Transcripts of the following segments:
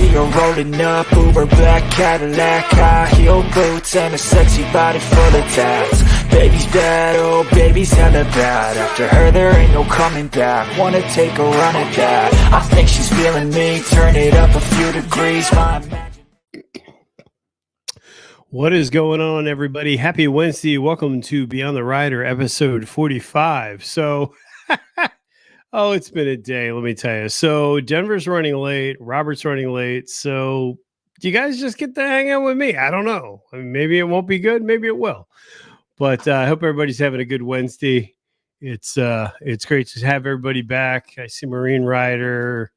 see her rolling up, Uber black Cadillac, high heel boots and a sexy body full of tats. Baby's bad, oh baby's hella bad. After her there ain't no coming back. Wanna take a run at that. I think she's feeling me, turn it up a few degrees. What is going on, everybody? Happy Wednesday. Welcome to Beyond the Rider, episode 45. So, oh, it's been a day, let me tell you. So, Denver's running late. Robert's running late. So, do you guys just get to hang out with me? I don't know. I mean, maybe it won't be good. Maybe it will. But I hope everybody's having a good Wednesday. It's great to have everybody back. I see Marine Rider,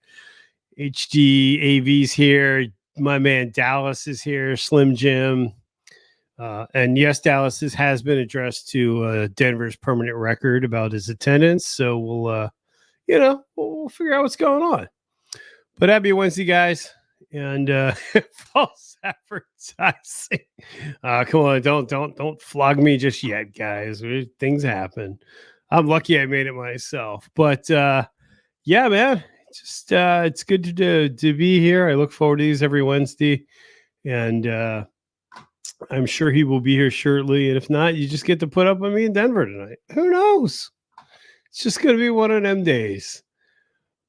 HD AV's here. My man Dallas is here. Slim Jim. And yes, Dallas has been addressed to Denver's permanent record about his attendance. So we'll figure out what's going on. But happy Wednesday, guys. And false advertising. Come on, don't flog me just yet, guys. Things happen. I'm lucky I made it myself. But yeah, man, just it's good to be here. I look forward to these every Wednesday, and I'm sure he will be here shortly. And if not, you just get to put up with me in Denver tonight. Who knows? It's just going to be one of them days.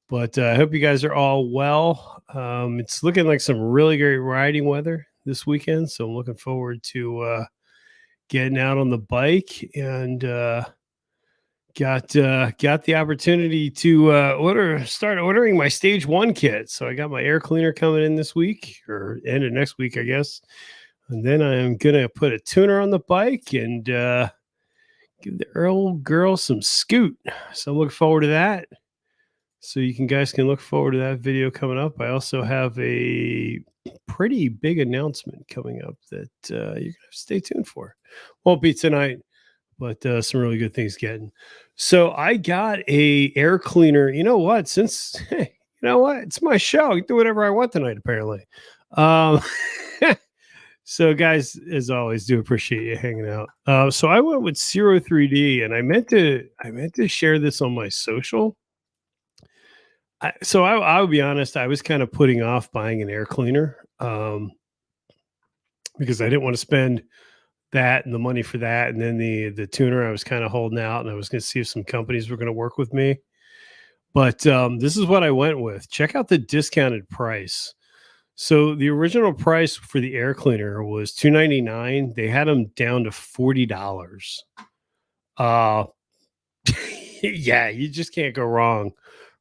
But I hope you guys are all well. It's looking like some really great riding weather this weekend. So I'm looking forward to getting out on the bike, and got the opportunity to start ordering my stage 1 kit. So I got my air cleaner coming in this week, or end of next week, I guess. And then I'm going to put a tuner on the bike and give the old girl some scoot. So I'm looking forward to that. So you guys can look forward to that video coming up. I also have a pretty big announcement coming up that you're going to have to stay tuned for. Won't be tonight, but some really good things getting. So I got a air cleaner. You know what? It's my show. I can do whatever I want tonight, apparently. So, guys, as always, do appreciate you hanging out. So I went with 3D, and I meant to share this on my social. I will be honest, I was kind of putting off buying an air cleaner because I didn't want to spend that and the money for that, and then the tuner I was kind of holding out, and I was going to see if some companies were going to work with me. But this is what I went with. Check out the discounted price. So the original price for the air cleaner was $299. They had them down to $40. Yeah, you just can't go wrong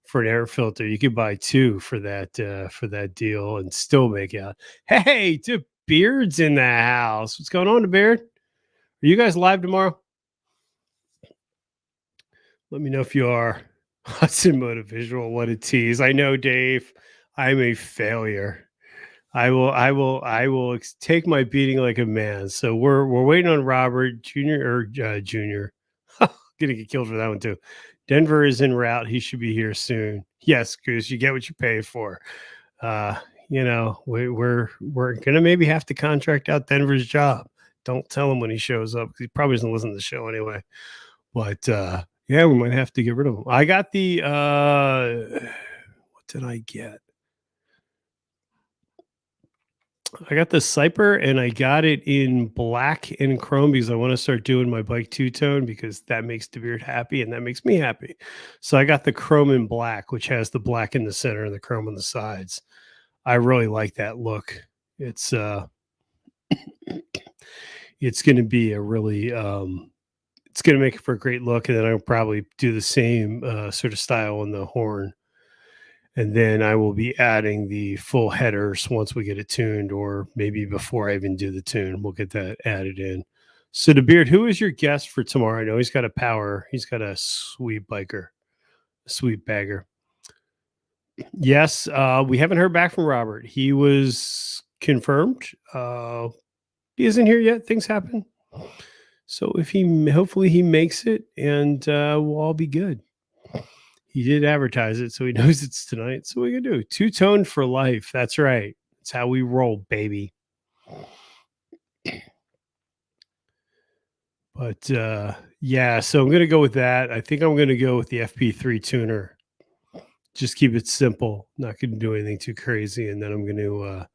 for an air filter. You could buy 2 for that deal and still make out. Hey, the Beard's in the house. What's going on, the Beard? Are you guys live tomorrow? Let me know if you are. Hudson Motivisual, what a tease. I know, Dave. I'm a failure. I will take my beating like a man. So we're waiting on Robert Jr. Junior. Gonna get killed for that one too. Denver is en route. He should be here soon. Yes, Goose, you get what you pay for. We're gonna maybe have to contract out Denver's job. Don't tell him when he shows up, because he probably doesn't listen to the show anyway. But yeah, we might have to get rid of him. I got the what did I get? I got the Cyper, and I got it in black and chrome because I want to start doing my bike two-tone, because that makes the Beard happy and that makes me happy. So I got the chrome and black, which has the black in the center and the chrome on the sides. I really like that look. It's going to be a really it's going to make it for a great look, and then I'll probably do the same sort of style on the horn. And then I will be adding the full headers once we get it tuned, or maybe before I even do the tune, we'll get that added in. So the Beard, who is your guest for tomorrow? I know he's got a sweet biker, a sweet bagger. Yes, we haven't heard back from Robert. He was confirmed. He isn't here yet. Things happen. So hopefully he makes it, and we'll all be good. He did advertise it, so he knows it's tonight. So what are we gonna do? Two-tone for life. That's right. That's how we roll, baby. But yeah, so I'm gonna go with that. I think I'm gonna go with the FP3 tuner Just keep it simple. Not going to do anything too crazy, and then I'm going to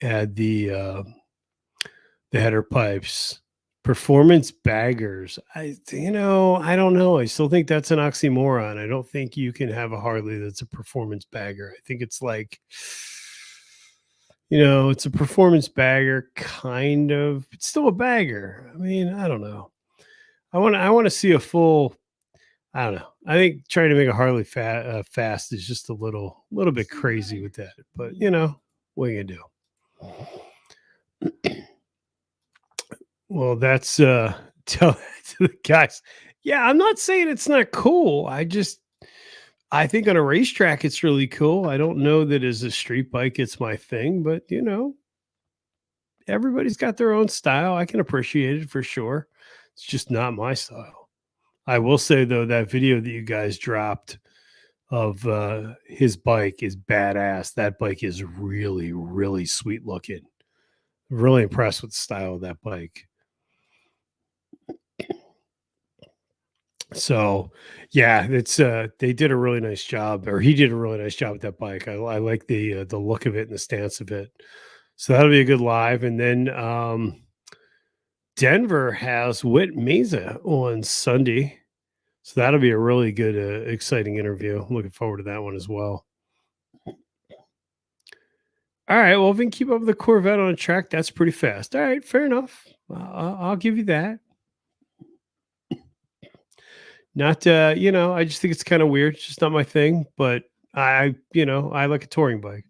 add the header pipes. Performance baggers. I don't know. I still think that's an oxymoron. I don't think you can have a Harley that's a performance bagger. I think it's like, it's a performance bagger kind of. It's still a bagger. I mean, I don't know. I want to see a full. I don't know. I think trying to make a Harley fast is just a little bit crazy with that. But what are you gonna do? Well, that's tell that to the guys. Yeah, I'm not saying it's not cool. I think on a racetrack it's really cool. I don't know that as a street bike it's my thing, but everybody's got their own style. I can appreciate it for sure. It's just not my style. I will say though, that video that you guys dropped of his bike is badass. That bike is really, really sweet looking. Really impressed with the style of that bike. So yeah, it's they did a really nice job, or he did a really nice job with that bike. I like the look of it and the stance of it. So that'll be a good live. And then Denver has Whit Mesa on Sunday. So that'll be a really good, exciting interview. I'm looking forward to that one as well. All right. Well, if we can keep up with the Corvette on a track, that's pretty fast. All right. Fair enough. I'll give you that. Not, I just think it's kind of weird. It's just not my thing. But I like a touring bike.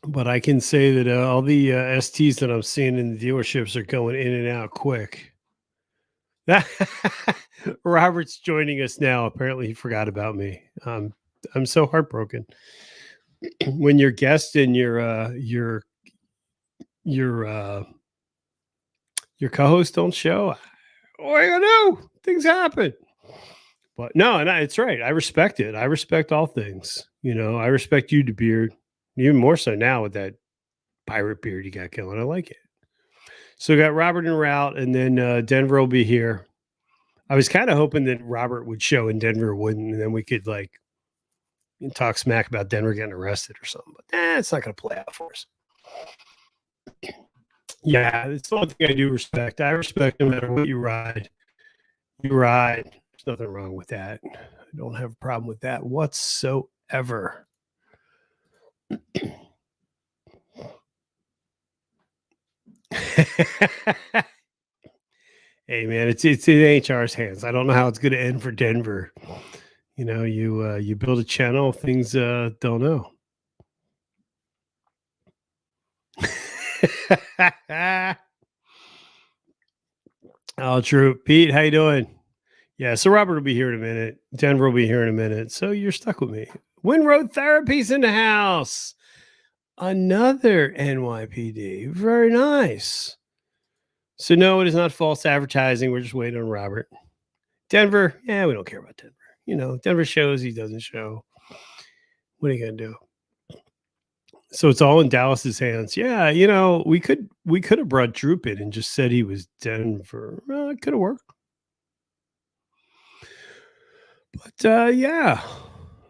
But I can say that all the STs that I'm seeing in the dealerships are going in and out quick. Robert's joining us now. Apparently, he forgot about me. I'm so heartbroken when your guest and your co-host don't show. What are you gonna do? Things happen. But no, and it's right. I respect it. I respect all things. I respect you, DeBeard, even more so now with that pirate beard you got going. I like it. So we got Robert en route, and then Denver will be here. I was kind of hoping that Robert would show and Denver wouldn't, and then we could talk smack about Denver getting arrested or something. But it's not going to play out for us. Yeah, it's the one thing I do respect. I respect no matter what you ride. You ride. There's nothing wrong with that. I don't have a problem with that whatsoever. Hey man, it's in HR's hands. I don't know how it's going to end for Denver. You build a channel, things don't know. Oh, true. Pete, how you doing? Yeah, so Robert will be here in a minute. Denver will be here in a minute. So you're stuck with me. Wind Road Therapy's in the house. Another NYPD. Very nice. So no, it is not false advertising. We're just waiting on Robert. Denver, we don't care about Denver. Denver shows, he doesn't show. What are you gonna do? So it's all in Dallas's hands. Yeah, we could have brought Droop in and just said he was Denver. Well, it could have worked. But yeah.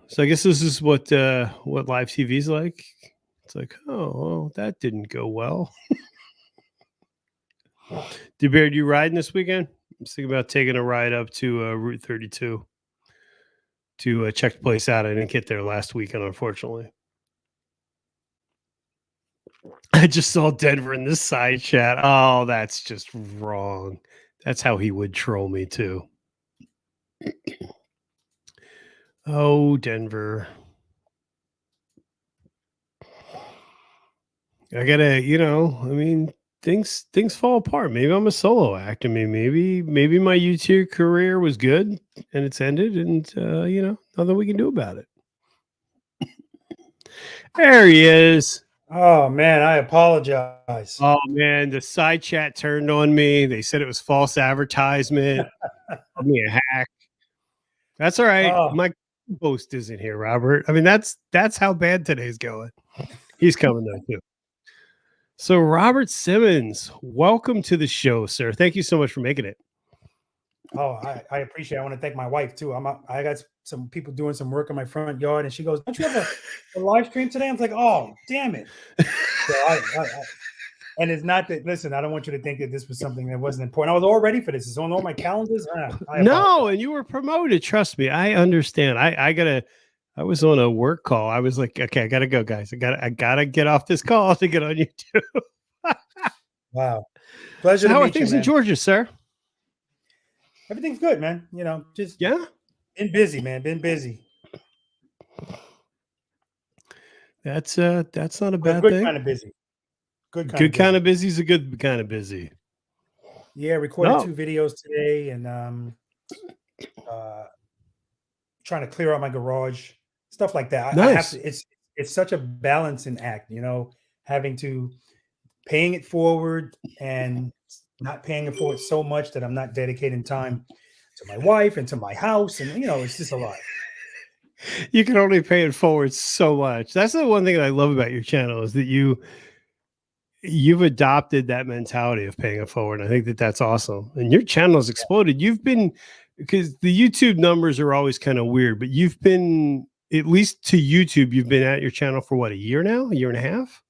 So I guess this is what live TV is like. It's like, oh, well, that didn't go well. DeBeard, you riding this weekend? I'm thinking about taking a ride up to Route 32 to check the place out. I didn't get there last weekend, unfortunately. I just saw Denver in this side chat. Oh, that's just wrong. That's how he would troll me too. Oh, Denver. I gotta, things fall apart. Maybe I'm a solo act. I mean, maybe my YouTube career was good and it's ended, and nothing we can do about it. There he is. Oh man, I apologize. Oh man, the side chat turned on me. They said it was false advertisement. Called me a hack. That's all right. Oh. My post isn't here, Robert. I mean, that's how bad today's going. He's coming though too. So Robert Simmons, welcome to the show, sir. Thank you so much for making it. Oh, I appreciate it. I want to thank my wife too. I got some people doing some work in my front yard, and she goes, "Don't you have a live stream today?" I'm like, "Oh, damn it!" So and it's not that. Listen, I don't want you to think that this was something that wasn't important. I was all ready for this. It's on all my calendars. I No, apologize. and you were promoted. Trust me, I understand. I was on a work call. I was like, okay, I gotta go, guys. I gotta get off this call to get on YouTube. Wow, pleasure So to how are meet you, things in man. Georgia, sir? Everything's good, man. Just Yeah, been busy, man. Been busy. that's not a But bad good thing. kind of busy. Good kind of Good kind busy. of busy is a good kind of busy. Yeah, recorded No, 2 videos today, and uh, trying to clear out my garage, stuff like that. I have nice. to. It's such a balancing act, having to paying it forward and not paying it forward so much that I'm not dedicating time to my wife and to my house, and it's just a lot. You can only pay it forward so much. That's the one thing that I love about your channel is that you've adopted that mentality of paying it forward. I think that that's awesome. And your channel has exploded. You've been, because the YouTube numbers are always kind of weird, but you've been, at least to YouTube, you've been at your channel for what, a year now, a year and a half?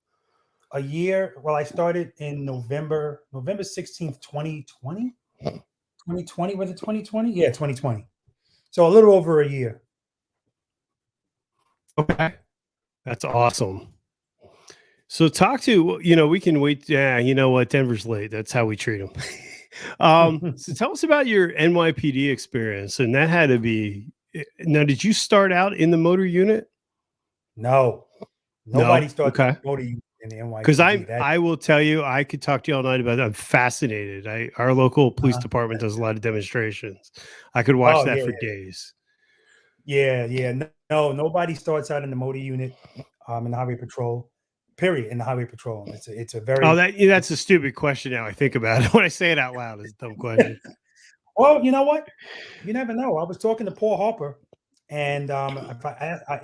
A year. Well, I started in November 16th, 2020. 2020, was it 2020? Yeah, 2020. So a little over a year. Okay. That's awesome. So talk to, we can wait. Yeah, you know what? Denver's late. That's how we treat them. So tell us about your NYPD experience. And that had to be, now, did you start out in the motor unit? No, nobody No. starts Okay. promoting in the Because NYPD. I will tell you, I could talk to you all night about that. I'm fascinated. Our local police department does a lot of demonstrations. I could watch Oh that yeah, for days. yeah. No, nobody starts out in the motor unit, in the highway patrol. Period. In the highway patrol, it's a Oh, very that's a stupid question. Now I think about it. When I say it out loud, it's a dumb question. well. You know what? You never know. I was talking to Paul Harper, and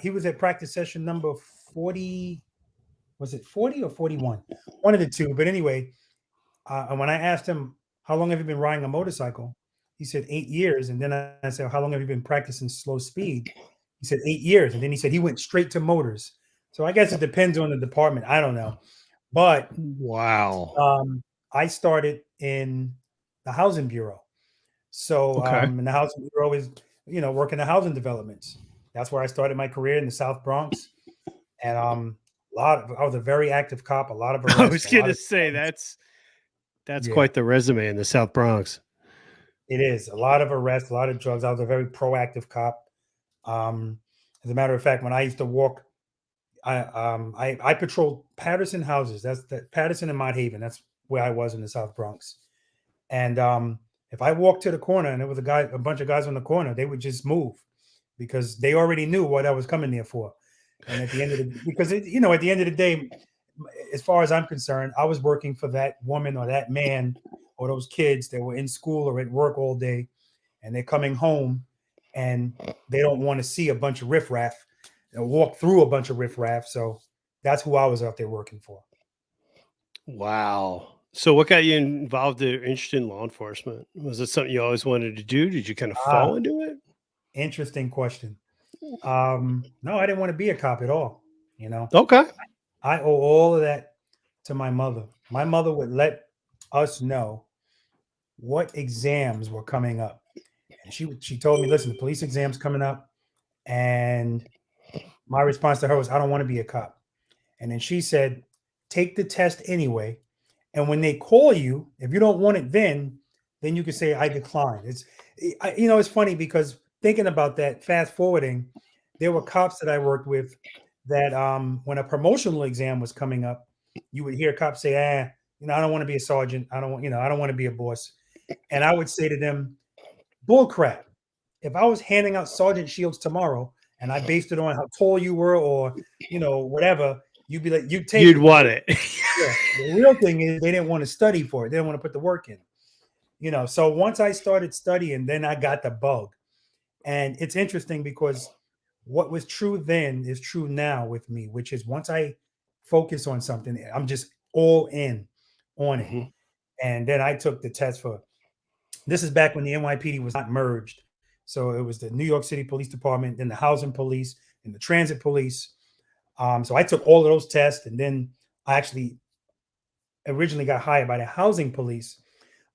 he was at practice session number 40. Was it 40 or 41? One of the two. But anyway, and when I asked him, how long have you been riding a motorcycle? He said 8 years. And then I said, how long have you been practicing slow speed? He said 8 years. And then he said he went straight to motors. So I guess it depends on the department. I don't know. But Wow. I started in the housing bureau. So Okay. in the housing bureau is, working the housing developments. That's where I started my career in the South Bronx. And I was a very active cop, a lot of I arrests, was a going lot to of say drugs. that's Yeah. quite the resume in the South Bronx. It is a lot of arrests, a lot of drugs. I was a very proactive cop. As a matter of fact, when I used to walk, I patrolled Patterson houses. That's Patterson and Mott Haven. That's where I was in the South Bronx. And if I walked to the corner and there was a bunch of guys on the corner, they would just move because they already knew what I was coming there for. And at the end of at the end of the day, as far as I'm concerned, I was working for that woman or that man or those kids that were in school or at work all day, and they're coming home and they don't want to see a bunch of riffraff and walk through a bunch of riffraff. So that's who I was out there working for. Wow. So what got you involved or interested in law enforcement? Was it something you always wanted to do? Did you kind of fall into it? Interesting question. No, I didn't want to be a cop at all. Okay. I owe all of that to my mother. My mother would let us know what exams were coming up. And she told me, listen, the police exam's coming up. And my response to her was, I don't want to be a cop. And then she said, take the test anyway. And when they call you, if you don't want it then you can say, I decline. It's funny because thinking about that, fast forwarding, there were cops that I worked with that when a promotional exam was coming up, you would hear cops say, I don't want to be a sergeant. I don't want to be a boss. And I would say to them, bull crap. If I was handing out sergeant shields tomorrow and I based it on how tall you were or, whatever, you'd be like, you'd take You'd it. want it. Yeah. The real thing is they didn't want to study for it. They didn't want to put the work in. So once I started studying, then I got the bug. And it's interesting because what was true then is true now with me, which is once I focus on something, I'm just all in on it. Mhm. And then I took the test for This is back when the NYPD was not merged. So it was the New York City Police Department, then the Housing Police, and the Transit Police. So I took all of those tests, and then I actually originally got hired by the Housing Police.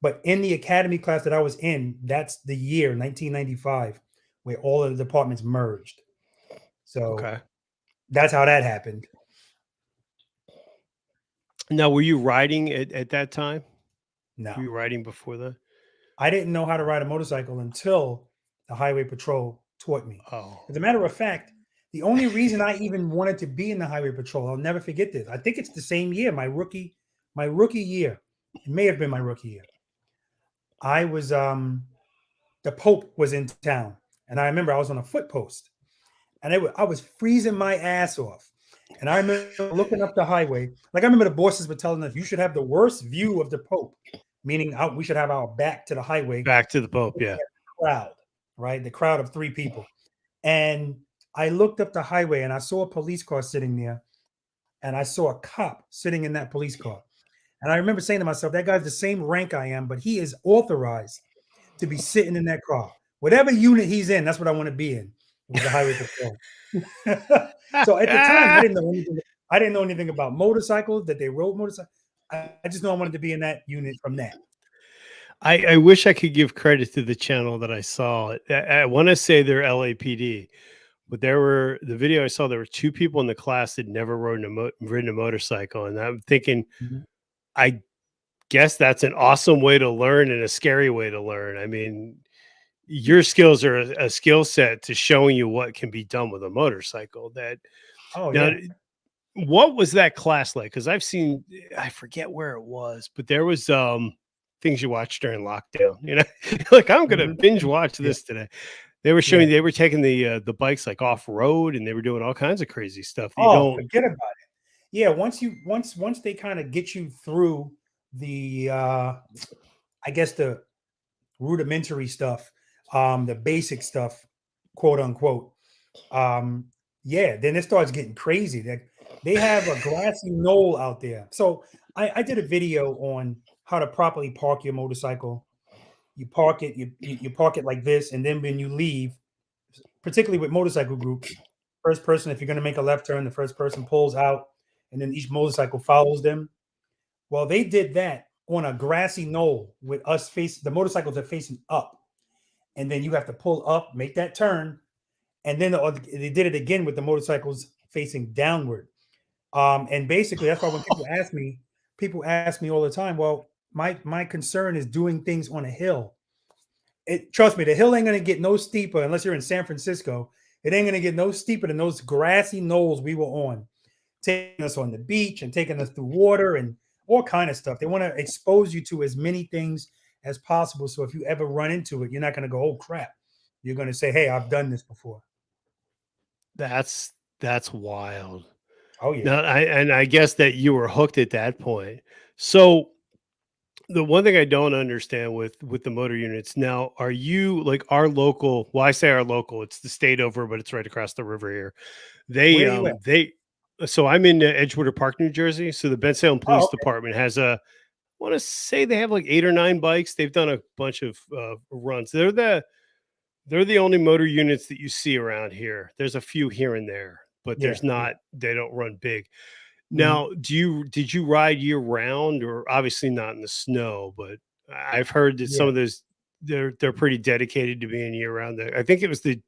But in the academy class that I was in, that's the year 1995, where all of the departments merged. So Okay. that's how that happened. Now, were you riding at that time? No, Were you riding before that? I didn't know how to ride a motorcycle until the Highway Patrol taught me. Oh, As a matter of fact, the only reason I even wanted to be in the Highway Patrol, I'll never forget this. I think it's the same year, my rookie year. It may have been my rookie year. I was the Pope was in town, and I remember I was on a foot post, and I was freezing my ass off. And I remember looking up the highway. Like I remember the bosses were telling us, you should have the worst view of the Pope, meaning we should have our back to the highway. back to the Pope, yeah. Crowd, right? The crowd of 3 people. And I looked up the highway and I saw a police car sitting there, and I saw a cop sitting in that police car. And I remember saying to myself, that guy's the same rank I am, but he is authorized to be sitting in that car. Whatever unit he's in, that's what I want to be in, with the Highway Patrol. So at the time, I didn't know anything about motorcycles, that they rode motorcycles. I just know I wanted to be in that unit from that. I wish I could give credit to the channel that I saw. I want to say they're LAPD, but the video I saw, there were 2 people in the class that never ridden a motorcycle. And I'm thinking, I guess that's an awesome way to learn and a scary way to learn. I mean, your skills are a skill set to showing you what can be done with a motorcycle. Oh, Now, yeah. what was that class like? Because I forget where it was, but there was things you watched during lockdown. Like I'm gonna binge watch this today. They were showing they were taking the bikes like off road, and they were doing all kinds of crazy stuff. Forget about it. Yeah, once they kind of get you through the I guess the rudimentary stuff, the basic stuff, quote unquote. Then it starts getting crazy. They have a grassy knoll out there. So I did a video on how to properly park your motorcycle. You park it, you park it like this, and then when you leave, particularly with motorcycle groups, first person, if you're going to make a left turn, the first person pulls out, and then each motorcycle follows them. Well, they did that on a grassy knoll with the motorcycles are facing up, and then you have to pull up, make that turn, and then they did it again with the motorcycles facing downward. And basically, that's why when people ask me all the time, well, my concern is doing things on a hill. Trust me, the hill ain't gonna get no steeper unless you're in San Francisco. It ain't gonna get no steeper than those grassy knolls we were on, taking us on the beach and taking us through water and all kind of stuff. They want to expose you to as many things as possible. So if you ever run into it, you're not gonna go, oh crap. You're gonna say, hey, I've done this before. That's wild. Oh yeah. Now, I guess that you were hooked at that point. So the one thing I don't understand with the motor units now, are you like our local? Well, I say our local, it's the state over, but it's right across the river here. Where are you at? So I'm in Edgewater Park, New Jersey. So the Bensalem Police Okay. Department has I want to say they have like 8 or 9 bikes. They've done a bunch of runs. They're the only motor units that you see around here. There's a few here and there, but there's not. They don't run big. Now, did you ride year round, or obviously not in the snow? But I've heard that some of those they're pretty dedicated to being year round. I think it was the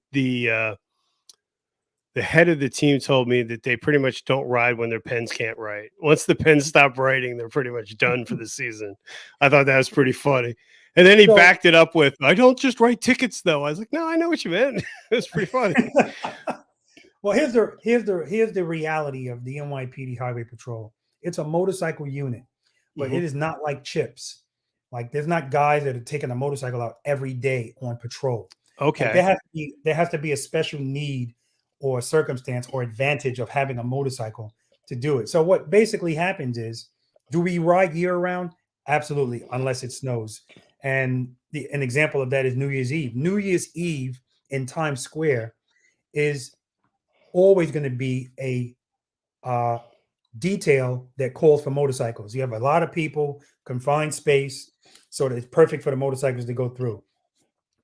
head of the team told me that they pretty much don't ride when their pens can't write. Once the pens stop writing, they're pretty much done for the season. I thought that was pretty funny. And then he backed it up with, "I don't just write tickets, though." I was like, "No, I know what you meant." It was pretty funny. Well, here's the reality of the NYPD Highway Patrol. It's a motorcycle unit, but it is not like Chips. Like there's not guys that are taking a motorcycle out every day on patrol. Okay. Like, there has to be a special need or circumstance or advantage of having a motorcycle to do it. So what basically happens is, do we ride year round? Absolutely, unless it snows. And an example of that is New Year's Eve. New Year's Eve in Times Square is always going to be a detail that calls for motorcycles. You have a lot of people, confined space, so that it's perfect for the motorcycles to go through.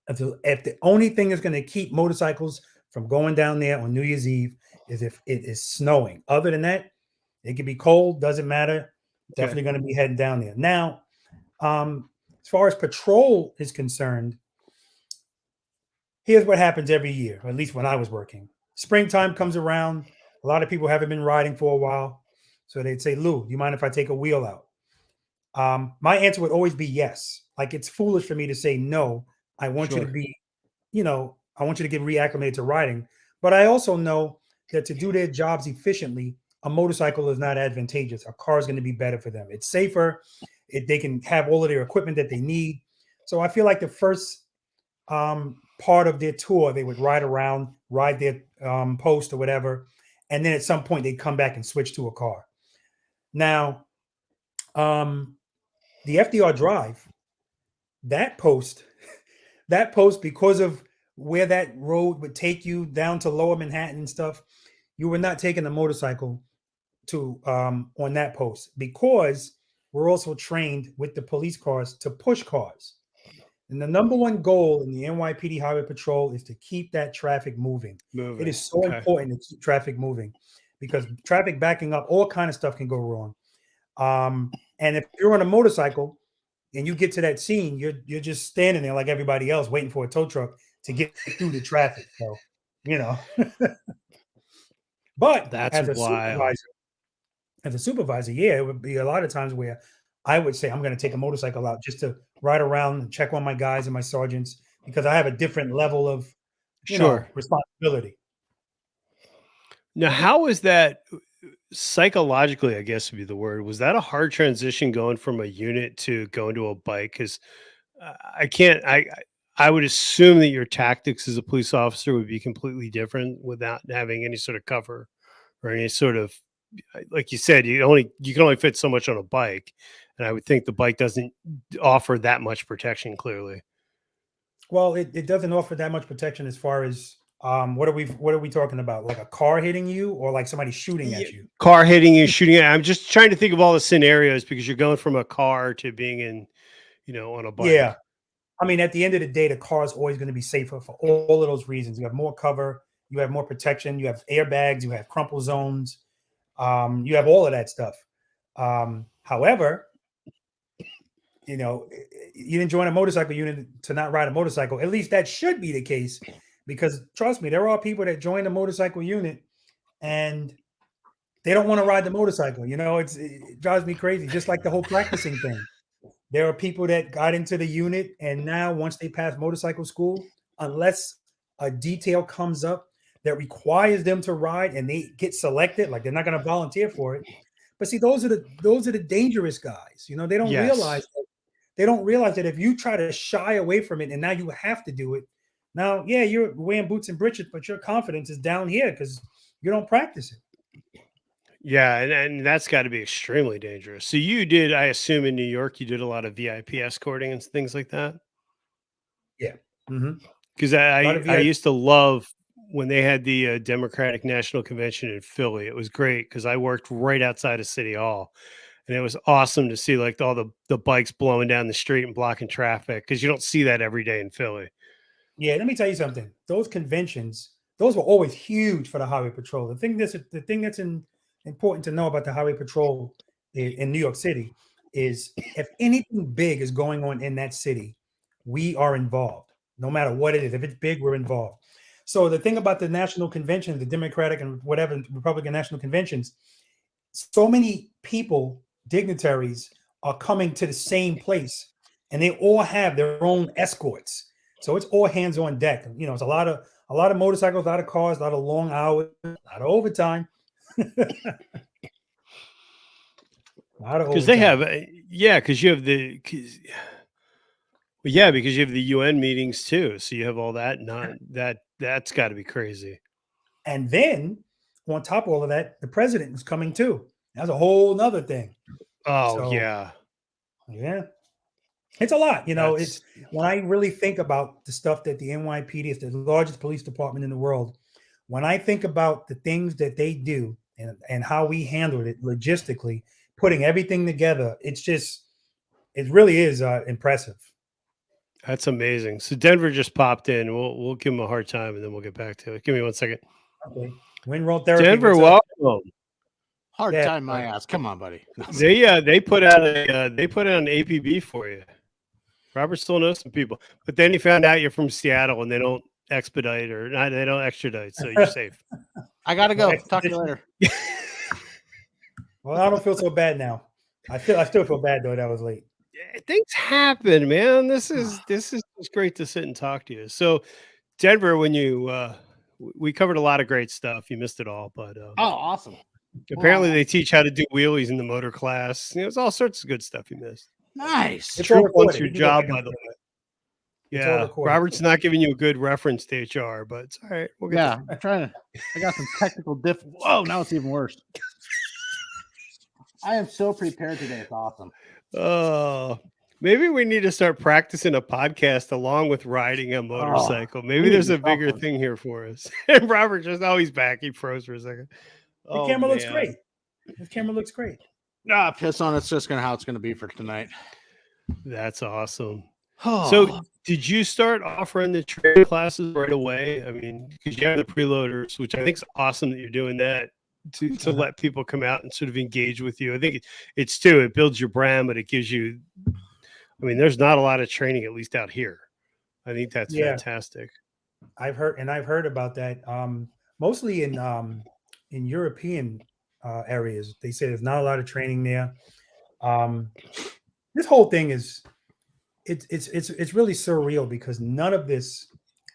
If the only thing that's going to keep motorcycles from going down there on New Year's Eve is if it is snowing. Other than that, it could be cold, doesn't matter. Definitely going to be heading down there. Now, as far as patrol is concerned, here's what happens every year, or at least when I was working. Springtime comes around. A lot of people haven't been riding for a while. So they'd say, Lou, you mind if I take a wheel out? My answer would always be yes. Like, it's foolish for me to say no. I want you to be, I want you to get reacclimated to riding. But I also know that to do their jobs efficiently, a motorcycle is not advantageous. A car is going to be better for them. It's safer. They can have all of their equipment that they need. So I feel like the first part of their tour, they would ride around, ride their post or whatever. And then at some point they'd come back and switch to a car. Now, the FDR Drive, that post, because of where that road would take you down to Lower Manhattan and stuff, you were not taking a motorcycle to on that post, because we're also trained with the police cars to push cars. And the number one goal in the NYPD Highway Patrol is to keep that traffic moving. It is so important to keep traffic moving, because traffic backing up, all kind of stuff can go wrong. And if you're on a motorcycle and you get to that scene, you're just standing there like everybody else, waiting for a tow truck to get through the traffic. So, but that's as a wild. supervisor, yeah, it would be a lot of times where I would say I'm going to take a motorcycle out just to ride around and check on my guys and my sergeants, because I have a different level of responsibility. Now, how is that psychologically, I guess would be the word? Was that a hard transition going from a unit to going to a bike? Because I would assume that your tactics as a police officer would be completely different without having any sort of cover or any sort of, like you said, you can only fit so much on a bike. And I would think the bike doesn't offer that much protection, clearly. Well, it doesn't offer that much protection as far as what are we talking about? Like a car hitting you, or like somebody shooting at you? Car hitting you, shooting at. I'm just trying to think of all the scenarios, because you're going from a car to being in, on a bike. Yeah. I mean, at the end of the day, the car is always going to be safer for all of those reasons. You have more cover, you have more protection, you have airbags, you have crumple zones, you have all of that stuff. However, you didn't join a motorcycle unit to not ride a motorcycle. At least that should be the case, because trust me, there are people that join the motorcycle unit and they don't want to ride the motorcycle. It drives me crazy. Just like the whole practicing thing. There are people that got into the unit, and now once they pass motorcycle school, unless a detail comes up that requires them to ride and they get selected, like they're not going to volunteer for it. But see, those are the dangerous guys. They don't realize that if you try to shy away from it and now you have to do it. Now, yeah, you're wearing boots and breeches, but your confidence is down here because you don't practice it. Yeah, and that's got to be extremely dangerous. So you did, I assume, in New York, you did a lot of VIP escorting and things like that? Yeah. Because I used to love when they had the Democratic National Convention in Philly. It was great because I worked right outside of City Hall. And it was awesome to see like all the bikes blowing down the street and blocking traffic, because you don't see that every day in Philly. Yeah, let me tell you something. Those conventions, those were always huge for the Highway Patrol. The thing that's important to know about the Highway Patrol in New York City is if anything big is going on in that city, we are involved. No matter what it is. If it's big, we're involved. So the thing about the national convention, the Democratic and whatever Republican national conventions, so many people, dignitaries, are coming to the same place, and they all have their own escorts. So it's all hands on deck. It's a lot of motorcycles, a lot of cars, a lot of long hours, a lot of overtime. Because they have, because you have because you have the UN meetings too. So you have all that. That's got to be crazy. And then on top of all of that, the president is coming too. That's a whole nother thing. Oh, yeah. It's a lot. It's when I really think about the stuff that the NYPD is, the largest police department in the world. When I think about the things that they do and how we handled it logistically, putting everything together. It really is impressive. That's amazing. So Denver just popped in. We'll give him a hard time and then we'll get back to it. Give me 1 second. Okay. Wind therapy. Denver, what's up? welcome. Hard Yeah, time my ass. Come on, buddy. They put out an APB for you. Robert still knows some people, but then he found out you're from Seattle and they don't expedite or not, they don't extradite, so you're safe. I gotta go. Talk to you later. Well, I don't feel so bad now. I still feel bad though that I was late. Things happen, man. This is just great to sit and talk to you. So, Denver, when we covered a lot of great stuff. You missed it all, but Oh, awesome. apparently they teach how to do wheelies in the motor class. It's all sorts of good stuff you missed. Nice. It's all Troop wants recorded. your You can go job, back by and the play way. it. It's all Yeah, recorded. Robert's not giving you a good reference to HR, but it's all right. We'll get Yeah, I'm trying to. I got some technical diff. Whoa, now it's even worse. I am so prepared today. It's awesome. Oh, maybe we need to start practicing a podcast along with riding a motorcycle. Maybe there's a bigger thing here for us. And Robert just he's back. He froze for a second. The camera looks great. The camera looks great. Nah, piss on it's just how it's gonna be for tonight. That's awesome. So did you start offering the training classes right away? I mean, because you have the preloaders, which I think is awesome that you're doing that to let people come out and sort of engage with you. I think it's too, it builds your brand, but it gives you, I mean, there's not a lot of training, at least out here. I think that's fantastic. I've heard about that. Mostly in European areas, they say there's not a lot of training there. This whole thing is it's really surreal because none of this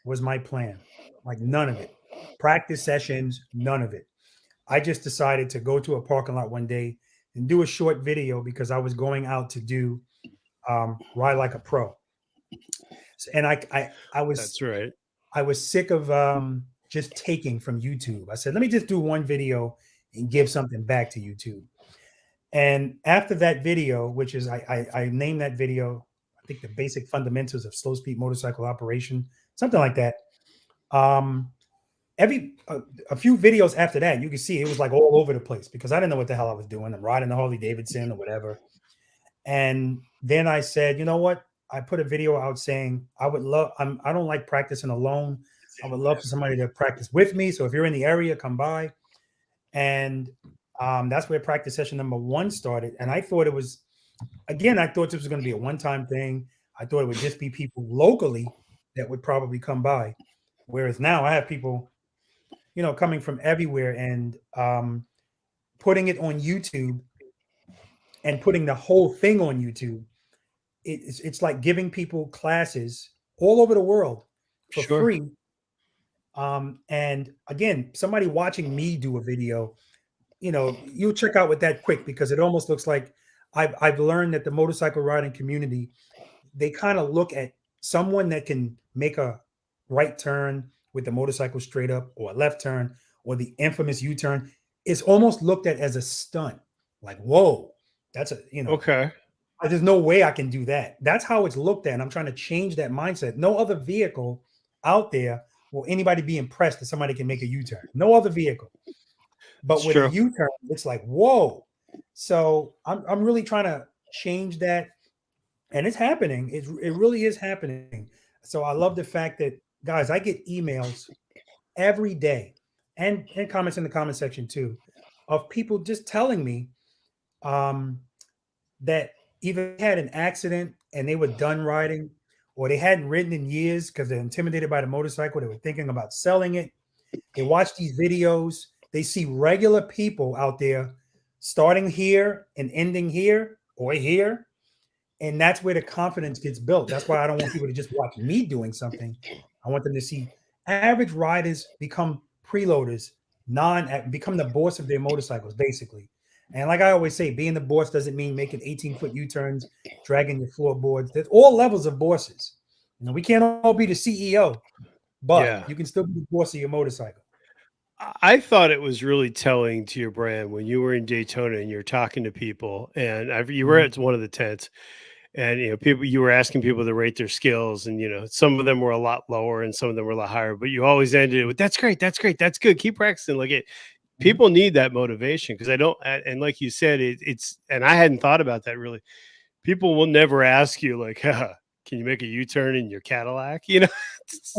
was my plan. Like none of it. Practice sessions, none of it. I just decided to go to a parking lot one day and do a short video because I was going out to do ride like a pro. And I was That's right. I was sick of just taking from YouTube. I said, let me just do one video and give something back to YouTube. And after that video, which is I named that video, I think the basic fundamentals of slow speed motorcycle operation, something like that. A few videos after that, you can see it was like all over the place because I didn't know what the hell I was doing. I'm riding the Harley-Davidson or whatever. And then I said, you know what? I put a video out saying I don't like practicing alone. I would love for somebody to practice with me. So if you're in the area, come by. And that's where practice session number 1 started. And I thought I thought this was going to be a one-time thing. I thought it would just be people locally that would probably come by. Whereas now I have people, coming from everywhere and putting it on YouTube and putting the whole thing on YouTube. It's like giving people classes all over the world for free. And again, somebody watching me do a video, you'll check out with that quick because it almost looks like I've learned that the motorcycle riding community, they kind of look at someone that can make a right turn with the motorcycle straight up or a left turn or the infamous U-turn. It's almost looked at as a stunt. Like, whoa, that's Okay. There's no way I can do that. That's how it's looked at. And I'm trying to change that mindset. No other vehicle out there will anybody be impressed that somebody can make a U-turn. No other vehicle. But with a U-turn, it's like, whoa. So I'm really trying to change that. And it's happening. It really is happening. So I love the fact that, guys, I get emails every day and comments in the comment section too of people just telling me that either had an accident and they were done riding, or they hadn't ridden in years because they're intimidated by the motorcycle. They were thinking about selling it. They watch these videos. They see regular people out there starting here and ending here or here. And that's where the confidence gets built. That's why I don't want people to just watch me doing something. I want them to see average riders become preloaders, become the boss of their motorcycles, basically. And like I always say, being the boss doesn't mean making 18-foot U-turns, dragging your floorboards. There's all levels of bosses. We can't all be the CEO, but you can still be the boss of your motorcycle. I thought it was really telling to your brand when you were in Daytona and you're talking to people, and you were at one of the tents, and you were asking people to rate their skills, and some of them were a lot lower and some of them were a lot higher, but you always ended it with, "That's great, that's great, that's good, keep practicing." Like people need that motivation because I don't, and like you said, it's, and I hadn't thought about that really. People will never ask you like, can you make a U-turn in your Cadillac? You know,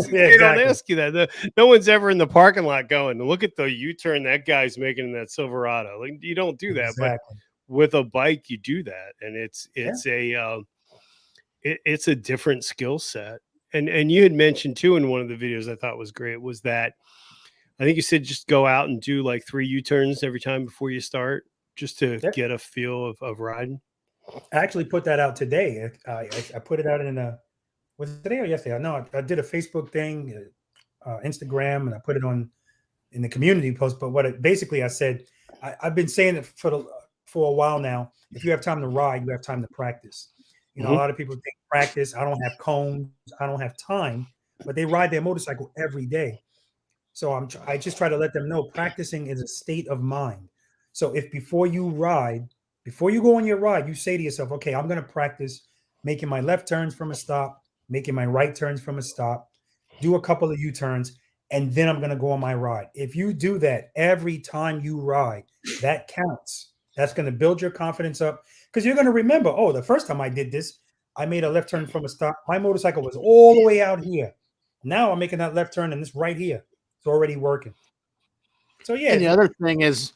they don't ask you that. No one's ever in the parking lot going, look at the U-turn that guy's making in that Silverado. Like, you don't do that, but with a bike, you do that, and it's a different skill set. And you had mentioned too in one of the videos I thought was great was that I think you said just go out and do like 3 U-turns every time before you start, just to get a feel of riding. I actually put that out today. I put it out in was it today or yesterday? No, I did a Facebook thing, Instagram, and I put it on in the community post. But basically I said, I've been saying it for a while now. If you have time to ride, you have time to practice. You know, a lot of people think practice. I don't have cones. I don't have time, but they ride their motorcycle every day. So I just try to let them know practicing is a state of mind. So if before you go on your ride, you say to yourself, okay, I'm going to practice making my left turns from a stop, making my right turns from a stop, do a couple of U-turns, and then I'm going to go on my ride. If you do that every time you ride, that counts. That's going to build your confidence up because you're going to remember, oh, the first time I did this, I made a left turn from a stop. My motorcycle was all the way out here. Now I'm making that left turn and it's right here. It's already working. So, yeah. And the other thing is,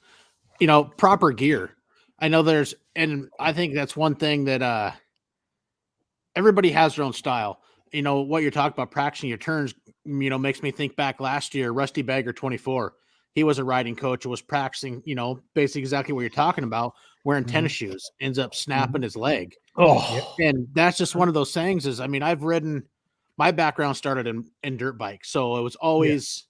you know, proper gear. I know and I think that's one thing that everybody has their own style. You know, what you're talking about practicing your turns, you know, makes me think back last year, Rusty Bagger 24. He was a riding coach and was practicing, you know, basically exactly what you're talking about, wearing tennis shoes, ends up snapping his leg. Oh, and that's just one of those things is, I mean, my background started in dirt bikes. So it was always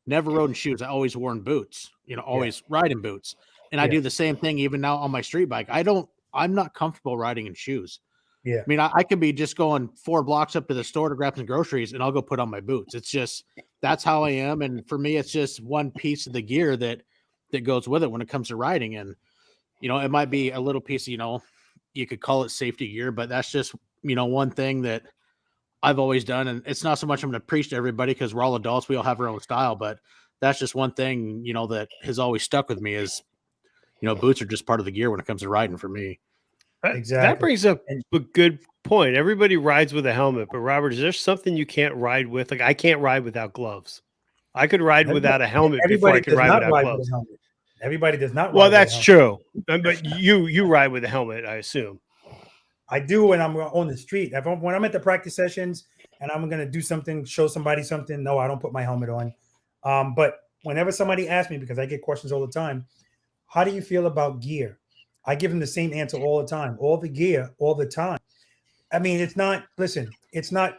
never rode in shoes. I always worn boots, you know, always riding boots. And I do the same thing even now on my street bike. I'm not comfortable riding in shoes. Yeah. I mean, I could be just going 4 blocks up to the store to grab some groceries and I'll go put on my boots. It's just, that's how I am. And for me, it's just one piece of the gear that goes with it when it comes to riding. And, you know, it might be a little piece, you know, you could call it safety gear, but that's just, you know, one thing that I've always done. And it's not so much I'm going to preach to everybody because we're all adults. We all have our own style, but that's just one thing, you know, that has always stuck with me is, you know, boots are just part of the gear when it comes to riding for me. Exactly. That brings up a good point. Everybody rides with a helmet, but Robert, is there something you can't ride with? Like I can't ride without gloves. I could ride without a helmet before I could ride without gloves. Everybody does not. Well, that's true. But you ride with a helmet, I assume. I do when I'm on the street. When I'm at the practice sessions and I'm going to do something, show somebody something, no, I don't put my helmet on. But whenever somebody asks me, because I get questions all the time, how do you feel about gear? I give them the same answer all the time. All the gear, all the time. I mean, this is not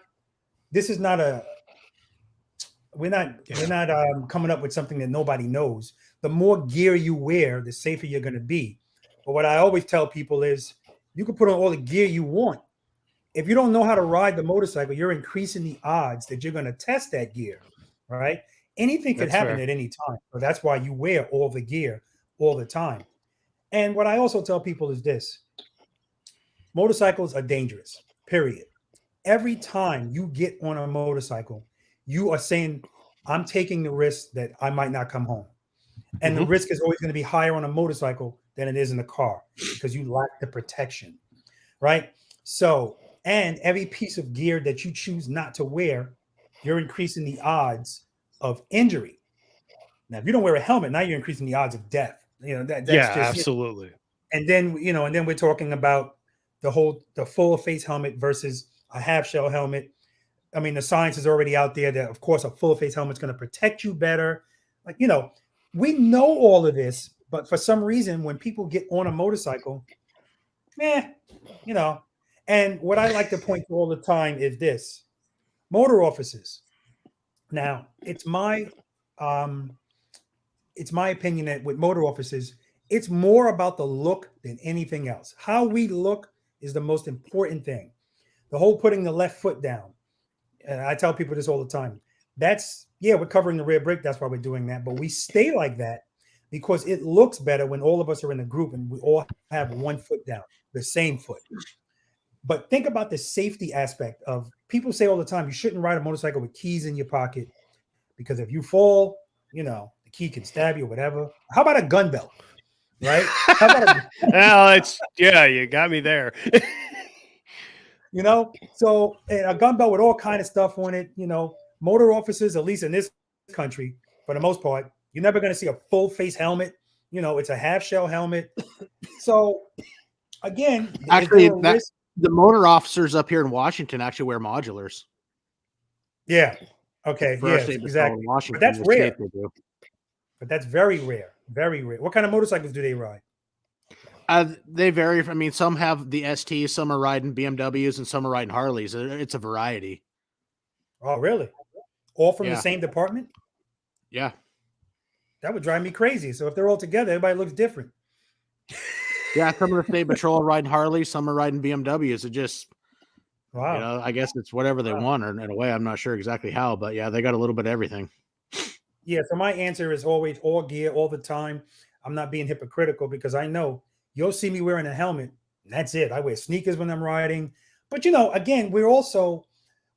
we're not coming up with something that nobody knows. The more gear you wear, the safer you're going to be. But what I always tell people is you can put on all the gear you want. If you don't know how to ride the motorcycle, you're increasing the odds that you're going to test that gear, right? Anything could happen at any time. So that's why you wear all the gear all the time. And what I also tell people is this: motorcycles are dangerous, period. Every time you get on a motorcycle, you are saying, I'm taking the risk that I might not come home. And the risk is always going to be higher on a motorcycle than it is in a car because you lack the protection, right? So, and every piece of gear that you choose not to wear, you're increasing the odds of injury. Now, if you don't wear a helmet, now you're increasing the odds of death. You know, that's just absolutely. And then, you know, and then we're talking about the full face helmet versus a half shell helmet. I mean, the science is already out there that, of course, a full face helmet is going to protect you better. Like, you know, we know all of this, but for some reason, when people get on a motorcycle, you know, and what I like to point to all the time is this: motor officers. Now, it's my opinion that with motor officers, it's more about the look than anything else. How we look is the most important thing. The whole putting the left foot down. And I tell people this all the time. We're covering the rear brake. That's why we're doing that. But we stay like that because it looks better when all of us are in a group and we all have one foot down, the same foot. But think about the safety aspect of people say all the time, you shouldn't ride a motorcycle with keys in your pocket because if you fall, you know, the key can stab you, whatever. How about a gun belt? Right? How about Well, you got me there. so and a gun belt with all kind of stuff on it. Motor officers, at least in this country, for the most part, you're never going to see a full face helmet. It's a half shell helmet. So again, actually, the motor officers up here in Washington actually wear modulars. Yeah. Okay. For Yeah. our state Exactly. in Washington, But that's rare. do. But that's very rare. Very rare. What kind of motorcycles do they ride? They vary. I mean, some have the STs, some are riding BMWs, and some are riding Harleys. It's a variety. Oh, really? All from the same department? Yeah. That would drive me crazy. So if they're all together, everybody looks different. Yeah, some of the state patrol are riding Harleys, some are riding BMWs. It just, wow. I guess it's whatever they want, or in a way, I'm not sure exactly how, but yeah, they got a little bit of everything. Yeah, so my answer is always all gear all the time. I'm not being hypocritical because I know you'll see me wearing a helmet. And that's it. I wear sneakers when I'm riding. But again, we're also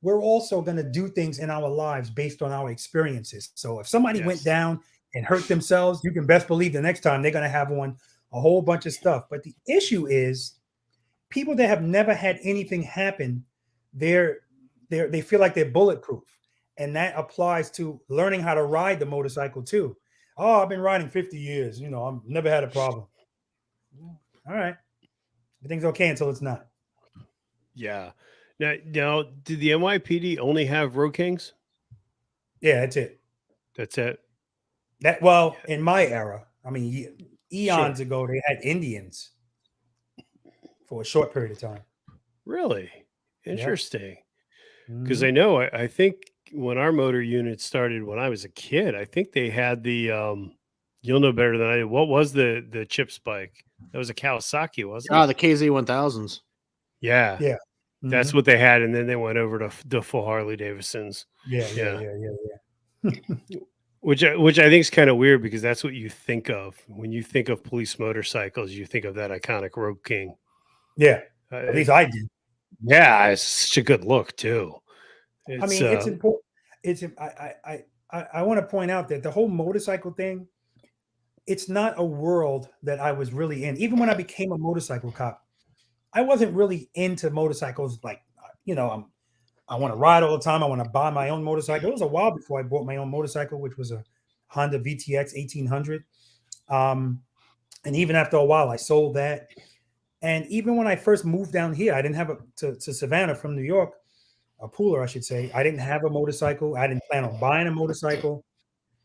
going to do things in our lives based on our experiences. So if somebody went down and hurt themselves, you can best believe the next time they're going to have on a whole bunch of stuff. But the issue is people that have never had anything happen, they feel like they're bulletproof. And that applies to learning how to ride the motorcycle too. Oh, I've been riding 50 years. I've never had a problem. All right. Everything's okay until it's not. Yeah. Now, did the NYPD only have Road Kings? Yeah, that's it. That's it. In my era, I mean, eons ago, they had Indians for a short period of time. Really? Interesting. Because Mhm. I know, I think when our motor unit started when I was a kid, I think they had the, you'll know better than I do. What was the chip spike? That was a Kawasaki, wasn't it? The KZ1000s. Yeah. Yeah. That's what they had. And then they went over to the full Harley-Davidsons. Yeah. Which I think is kind of weird because that's what you think of when you think of police motorcycles. You think of that iconic Road King. Yeah, at least I do. Yeah, it's such a good look too. It's important. I want to point out that the whole motorcycle thing, it's not a world that I was really in. Even when I became a motorcycle cop, I wasn't really into motorcycles. Like, I want to ride all the time. I want to buy my own motorcycle. It was a while before I bought my own motorcycle, which was a Honda VTX 1800. And even after a while, I sold that. And even when I first moved down here, I didn't have to Savannah from New York, a Pooler, I should say. I didn't have a motorcycle. I didn't plan on buying a motorcycle.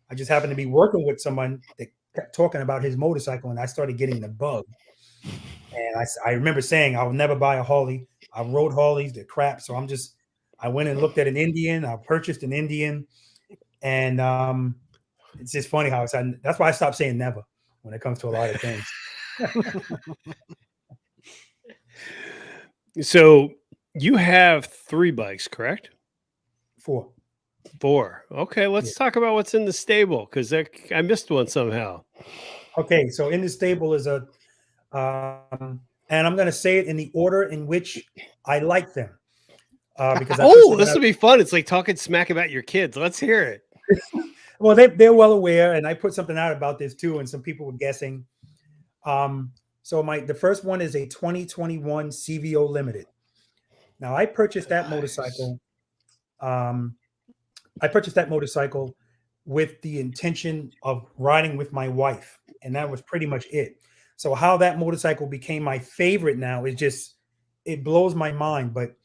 I just happened to be working with someone that kept talking about his motorcycle, and I started getting the bug. And I remember saying, I'll never buy a Harley. I rode Harleys, they're crap. So I went and looked at an Indian. I purchased an Indian. And it's just funny how that's why I stopped saying never when it comes to a lot of things. So you have 3 bikes, correct? 4. Okay, let's talk about what's in the stable because I missed one somehow. Okay, so in the stable is and I'm going to say it in the order in which I like them. Because this will be fun. It's like talking smack about your kids. Let's hear it. Well, they're well aware, and I put something out about this too, and some people were guessing. So the first one is a 2021 CVO Limited. Now I purchased that motorcycle. I purchased that motorcycle with the intention of riding with my wife, and that was pretty much it. So how that motorcycle became my favorite now is just, it blows my mind. But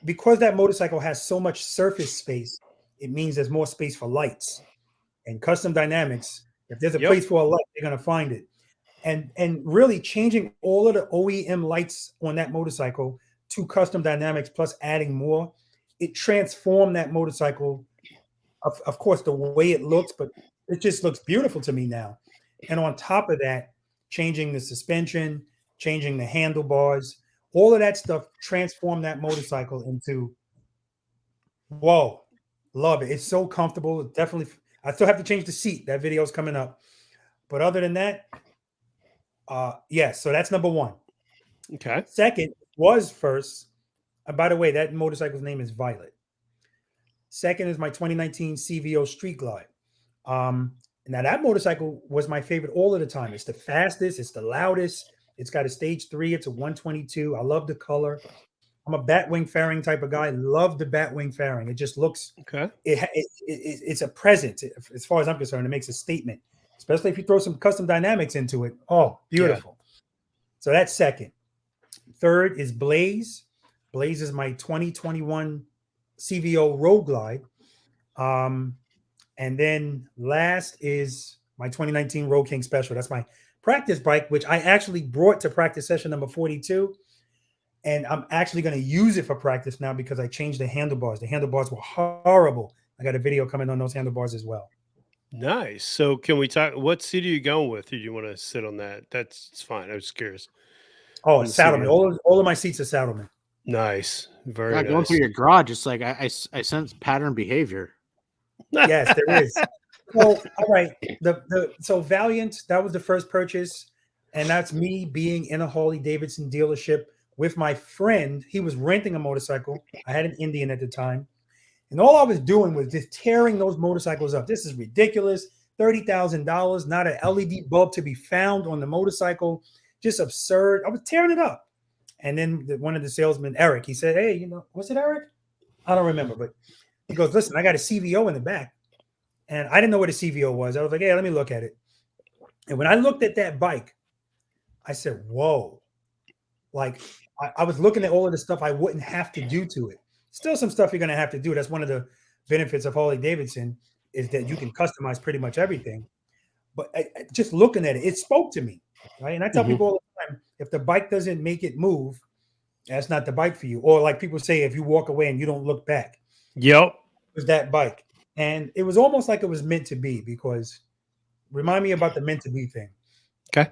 because that motorcycle has so much surface space, it means there's more space for lights and custom dynamics. If there's a place for a light, they're going to find it. And really changing all of the OEM lights on that motorcycle to custom dynamics plus adding more, it transformed that motorcycle. Of course, the way it looks, but it just looks beautiful to me now. And on top of that, changing the suspension, changing the handlebars, all of that stuff transformed that motorcycle into, whoa, love it. It's so comfortable. It definitely, I still have to change the seat. That video is coming up. But other than that, yes, so that's number 1. Okay. Second was first. And by the way, that motorcycle's name is Violet. Second is my 2019 CVO Street Glide. Now that motorcycle was my favorite all of the time. It's the fastest, it's the loudest. It's got a stage 3, it's a 122. I love the color. I'm a batwing fairing type of guy. Love the batwing fairing. It just looks Okay. it's a present as far as I'm concerned. It makes a statement, especially if you throw some custom dynamics into it. Oh, beautiful. Yeah. So that's second. Third is Blaze. Blaze is my 2021 CVO Road Glide. And then last is my 2019 Road King Special. That's my practice bike, which I actually brought to practice session number 42. And I'm actually going to use it for practice now because I changed the handlebars. The handlebars were horrible. I got a video coming on those handlebars as well. Nice. So can we talk, what seat are you going with? Or do you want to sit on that? It's fine. I was curious. Oh, Saddleman. All of my seats are Saddleman. Nice. Very nice. Going through your garage, it's like I sense pattern behavior. Yes, there is. Well, all right. So Valiant, that was the first purchase. And that's me being in a Harley-Davidson dealership with my friend. He was renting a motorcycle. I had an Indian at the time. And all I was doing was just tearing those motorcycles up. This is ridiculous. $30,000, not an LED bulb to be found on the motorcycle. Just absurd. I was tearing it up. And then one of the salesmen, Eric, he said, hey, was it Eric? I don't remember. But he goes, listen, I got a CVO in the back. And I didn't know what a CVO was. I was like, hey, let me look at it. And when I looked at that bike, I said, whoa. Like, I was looking at all of the stuff I wouldn't have to do to it. Still some stuff you're going to have to do. That's one of the benefits of Harley-Davidson is that you can customize pretty much everything. But just looking at it, it spoke to me, right? And I tell people all the time, if the bike doesn't make it move, that's not the bike for you. Or like people say, if you walk away and you don't look back. Yep. It was that bike. And it was almost like it was meant to be because remind me about the meant to be thing. Okay.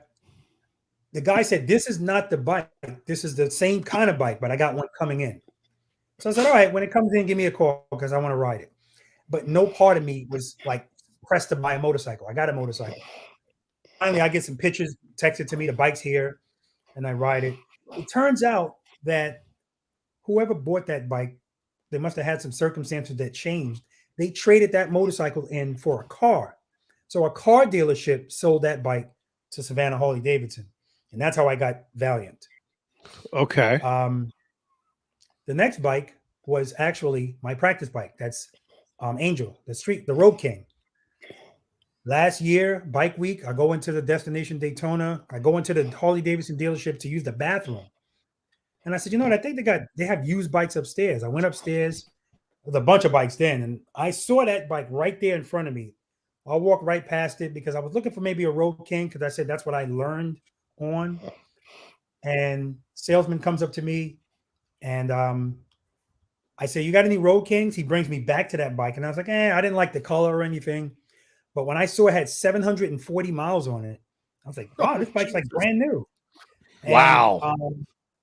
The guy said, this is not the bike. This is the same kind of bike, but I got one coming in. So I said, all right, when it comes in, give me a call because I want to ride it. But no part of me was like pressed to buy a motorcycle. I got a motorcycle. Finally, I get some pictures texted to me. The bike's here and I ride it. It turns out that whoever bought that bike, they must have had some circumstances that changed. They traded that motorcycle in for a car. So a car dealership sold that bike to Savannah Harley-Davidson. And that's how I got Valiant. Okay. The next bike was actually my practice bike. That's Angel, the Road King. Last year, bike week, I go into the destination Daytona. I go into the Harley-Davidson dealership to use the bathroom. And I said, you know what? I think they have used bikes upstairs. I went upstairs with a bunch of bikes then, and I saw that bike right there in front of me. I walked right past it because I was looking for maybe a Road King because I said that's what I learned on. And salesman comes up to me and I say, you got any Road Kings? He brings me back to that bike. And I was like, I didn't like the color or anything. But when I saw it had 740 miles on it, I was like, wow, this bike's like brand new. And, wow.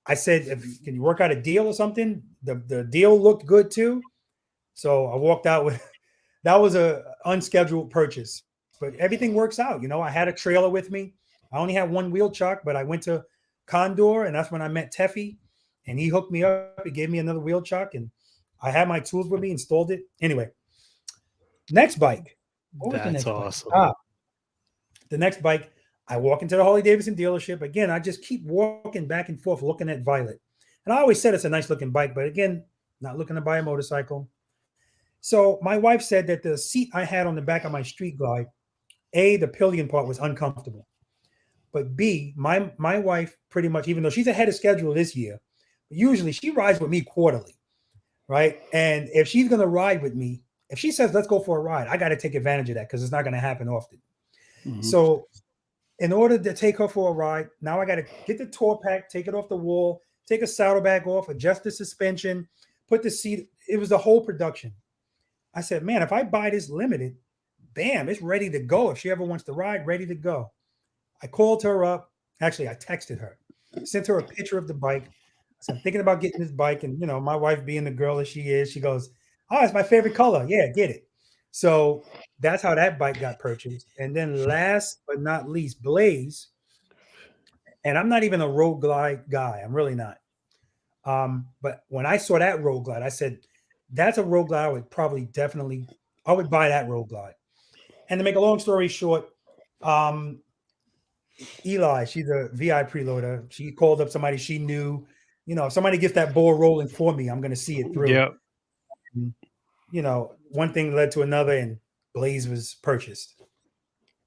I said, can you work out a deal or something? The deal looked good too. So I walked out with, that was a unscheduled purchase, but everything works out. I had a trailer with me. I only had one wheel chuck, but I went to Condor and that's when I met Teffy and he hooked me up. He gave me another wheel chuck and I had my tools with me, installed it. Anyway, next bike. That's awesome. The next bike, I walk into the Harley-Davidson dealership. Again, I just keep walking back and forth looking at Violet. And I always said it's a nice looking bike, but again, not looking to buy a motorcycle. So my wife said that the seat I had on the back of my Street Glide, A, the pillion part was uncomfortable. But B, my wife pretty much, even though she's ahead of schedule this year, usually she rides with me quarterly, right? And if she's going to ride with me, if she says, let's go for a ride, I got to take advantage of that because it's not going to happen often. Mm-hmm. So in order to take her for a ride, now I got to get the tour pack, take it off the wall, take a saddlebag off, adjust the suspension, put the seat. It was the whole production. I said, man, if I buy this limited, bam, it's ready to go. If she ever wants to ride, ready to go. I called her up. Actually, I texted her, sent her a picture of the bike. I said, I'm thinking about getting this bike. And, my wife being the girl that she is, she goes, oh, it's my favorite color. Yeah, get it. So that's how that bike got purchased. And then last but not least, Blaze. And I'm not even a Road Glide guy. I'm really not. But when I saw that Road Glide, I said, that's a Road Glide I would buy that Road Glide. And to make a long story short, Eli, she's a VI preloader. She called up somebody she knew. If somebody gets that ball rolling for me, I'm going to see it through. Yep. One thing led to another, and Blaze was purchased.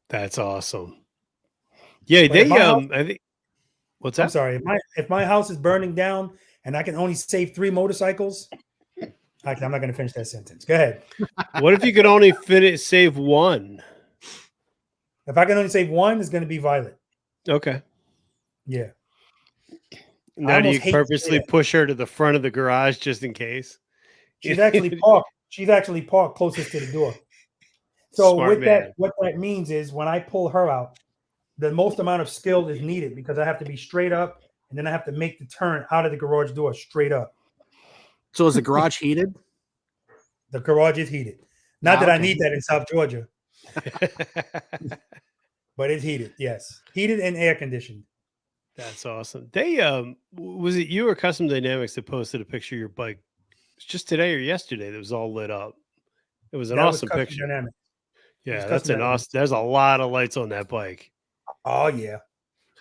That's awesome. Yeah, But I think. What's that? I'm sorry. If my house is burning down and I can only save 3 motorcycles, actually, I'm not going to finish that sentence. Go ahead. What if you could only save one? If I can only save one, it's going to be Violet. Okay. Yeah. Now, do you purposely push her to the front of the garage just in case? She's actually parked. She's actually parked closest to the door. So Smart man. what that means is when I pull her out, the most amount of skill is needed because I have to be straight up and then I have to make the turn out of the garage door straight up. So is the garage heated? The garage is heated. Not that I okay. need that in South Georgia, but it's heated. Yes. Heated and air conditioned. That's awesome. They was it you or Custom Dynamics that posted a picture of your bike? It's just today or yesterday that was all lit up. It was an awesome picture. Dynamics. Yeah, that's an awesome. There's a lot of lights on that bike. Oh yeah.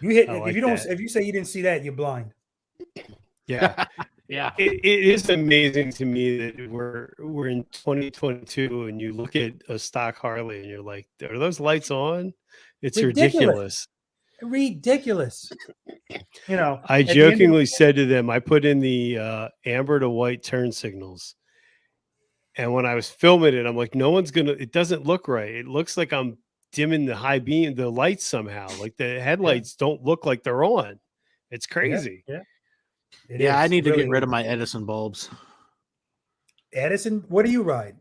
You hit like if you say you didn't see that, you're blind. Yeah. Yeah. It is amazing to me that we're in 2022 and you look at a stock Harley and you're like, are those lights on? It's ridiculous. Ridiculous. I jokingly said to them, I put in the amber to white turn signals. And when I was filming it, I'm like, it doesn't look right. It looks like I'm dimming the high beam, the lights somehow. Like the headlights don't look like they're on. It's crazy. Yeah. I need to get rid of my Edison bulbs. Edison, what do you ride?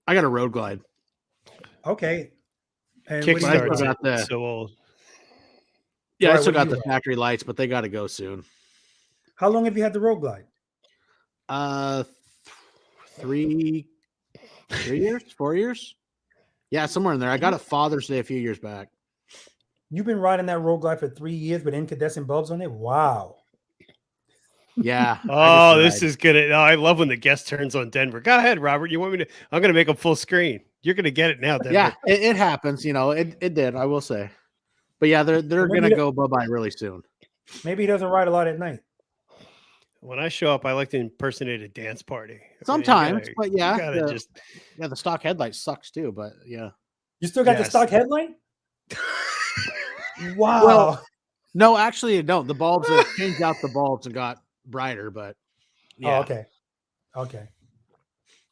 I got a Road Glide. Okay. And Kickstart's got the, so old. Yeah, I still got the factory lights, but they got to go soon. How long have you had the Road Glide? 3 years, 4 years. Yeah, somewhere in there. I got a Father's Day a few years back. You've been riding that Road Glide for 3 years with incandescent bulbs on it? Wow. Yeah. Oh, this is good. Oh, I love when the guest turns on Denver. Go ahead, Robert. You want me to? I'm going to make them full screen. You're going to get it now, Denver. Yeah, it happens. It did. I will say. But yeah, they're going to go bye-bye really soon. Maybe he doesn't ride a lot at night. When I show up, I like to impersonate a dance party. Sometimes, but yeah, the stock headlight sucks too. But yeah, you still got the stock headlight. Wow. Well, no, actually, I don't. The bulbs have changed out the bulbs and got brighter. But yeah. Oh, okay.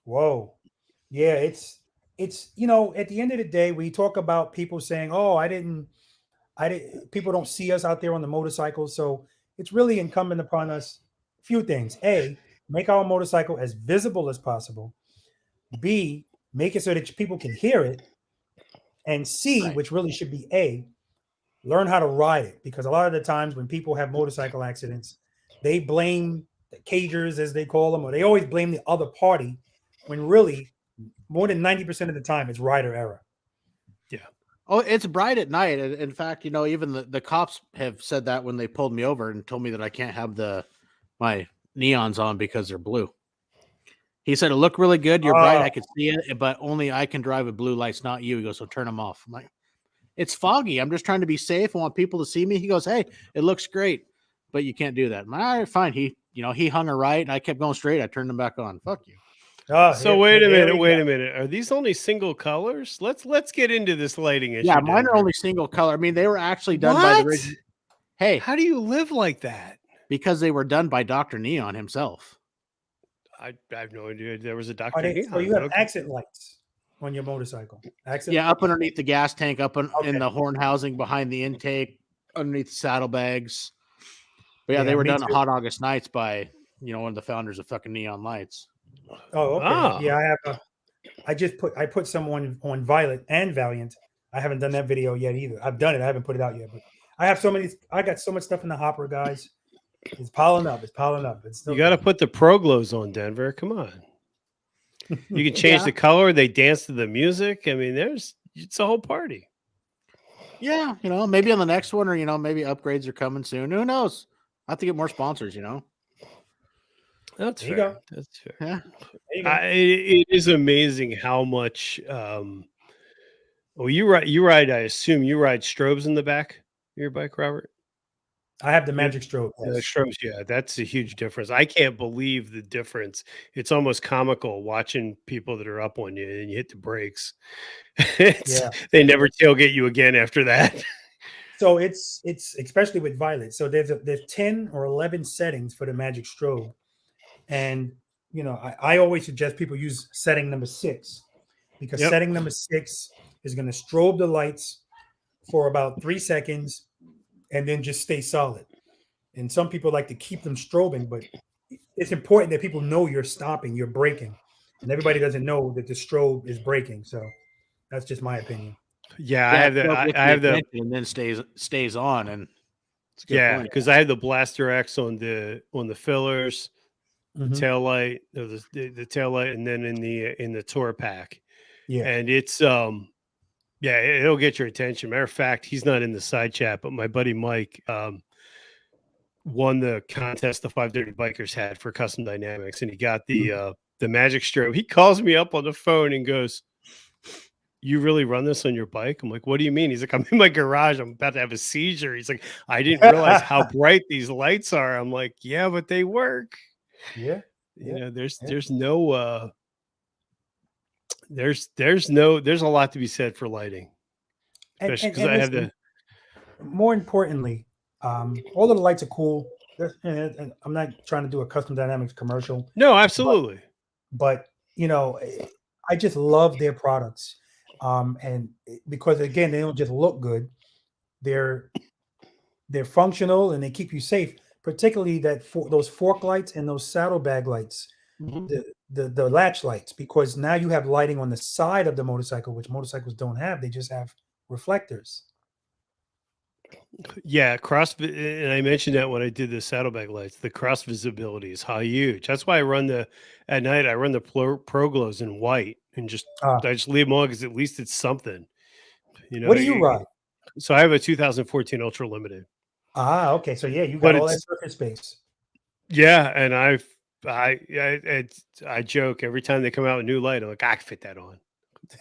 Whoa. Yeah, it's at the end of the day, we talk about people saying, "Oh, I didn't." People don't see us out there on the motorcycles, so it's really incumbent upon us. Few things. A, make our motorcycle as visible as possible. B, make it so that people can hear it. And C, which really should be A, learn how to ride it. Because a lot of the times when people have motorcycle accidents, they blame the cagers, as they call them, or they always blame the other party, when really more than 90% of the time it's rider error. Yeah. Oh, it's bright at night. In fact, even the cops have said that when they pulled me over and told me that I can't have my neons on because they're blue. He said, it looked really good. You're bright. I could see it, but only I can drive with blue lights, not you. He goes, so turn them off. I'm like, it's foggy. I'm just trying to be safe. I want people to see me. He goes, hey, it looks great, but you can't do that. I'm like, all right, fine. He hung a right and I kept going straight. I turned them back on. Fuck you. So wait a minute. Are these only single colors? Let's get into this lighting issue. Yeah, mine are only single color. I mean, they were actually done by the original. Hey, how do you live like that? Because they were done by Dr. Neon himself. I have no idea there was a Dr. Neon. So you have accent lights on your motorcycle. Up underneath the gas tank, in the horn housing, behind the intake, underneath the saddlebags. But yeah, they were done on hot August nights by one of the founders of fucking Neon Lights. Oh, okay. Oh. Yeah, I put some on Violet and Valiant. I haven't done that video yet either. I've done it. I haven't put it out yet, but I got so much stuff in the hopper, guys. It's piling up. It's still, you got to put the Pro Glows on, Denver. Come on. You can change the color. They dance to the music. I mean, it's a whole party. Yeah, maybe on the next one, or maybe upgrades are coming soon. Who knows? I have to get more sponsors. That's fair. Go. That's fair. Yeah. It is amazing how much Oh, you ride. I assume you ride strobes in the back of your bike, Robert. I have the magic strobe. The Yes. strobes, yeah, that's a huge difference. I can't believe the difference. It's almost comical watching people that are up on you and you hit the brakes. Yeah. They never tailgate you again after that. So it's especially with Violet. So there's 10 or 11 settings for the magic strobe, and I always suggest people use setting number 6, because Yep. setting number 6 is going to strobe the lights for about 3 seconds and then just stay solid. And some people like to keep them strobing, but it's important that people know you're stopping, you're braking, and everybody doesn't know that the strobe is braking. So that's just my opinion. Yeah, Yeah, I have the strobe I, gets I have the attention and then stays on, and it's a good yeah, point. because I have the Blaster X on the fillers, the Mhm. tail light, the tail light, and then in the tour pack. Yeah. And it's yeah, it'll get your attention. Matter of fact, he's not in the side chat, but my buddy Mike won the contest the 530 bikers had for custom dynamics, and he got the magic strobe. He calls me up on the phone and goes, "You really run this on your bike?" I'm like, "What do you mean?" He's like, "I'm in my garage. I'm about to have a seizure." He's like, "I didn't realize how bright these lights are." I'm like, "Yeah, but they work." Yeah. There's Yeah. there's no there's a lot to be said for lighting, especially because I have listen, the more importantly, all of the lights are cool. And I'm not trying to do a custom dynamics commercial, no, absolutely. but I just love their products, and because again, they don't just look good; they're functional and they keep you safe. Particularly those fork lights and those saddlebag lights, Mhm. the latch lights, because now you have lighting on the side of the motorcycle, which motorcycles don't have. They just have reflectors. Yeah, and I mentioned that when I did the saddlebag lights, the cross visibility is huge. That's why at night. I run the pro glows in white and Uh, I just leave them on because at least it's something. what do you ride? So I have a 2014 Ultra Limited. Okay. So yeah, you got But all that it's surface space. yeah, and I joke every time they come out with a new light. I'm like, I can fit that on.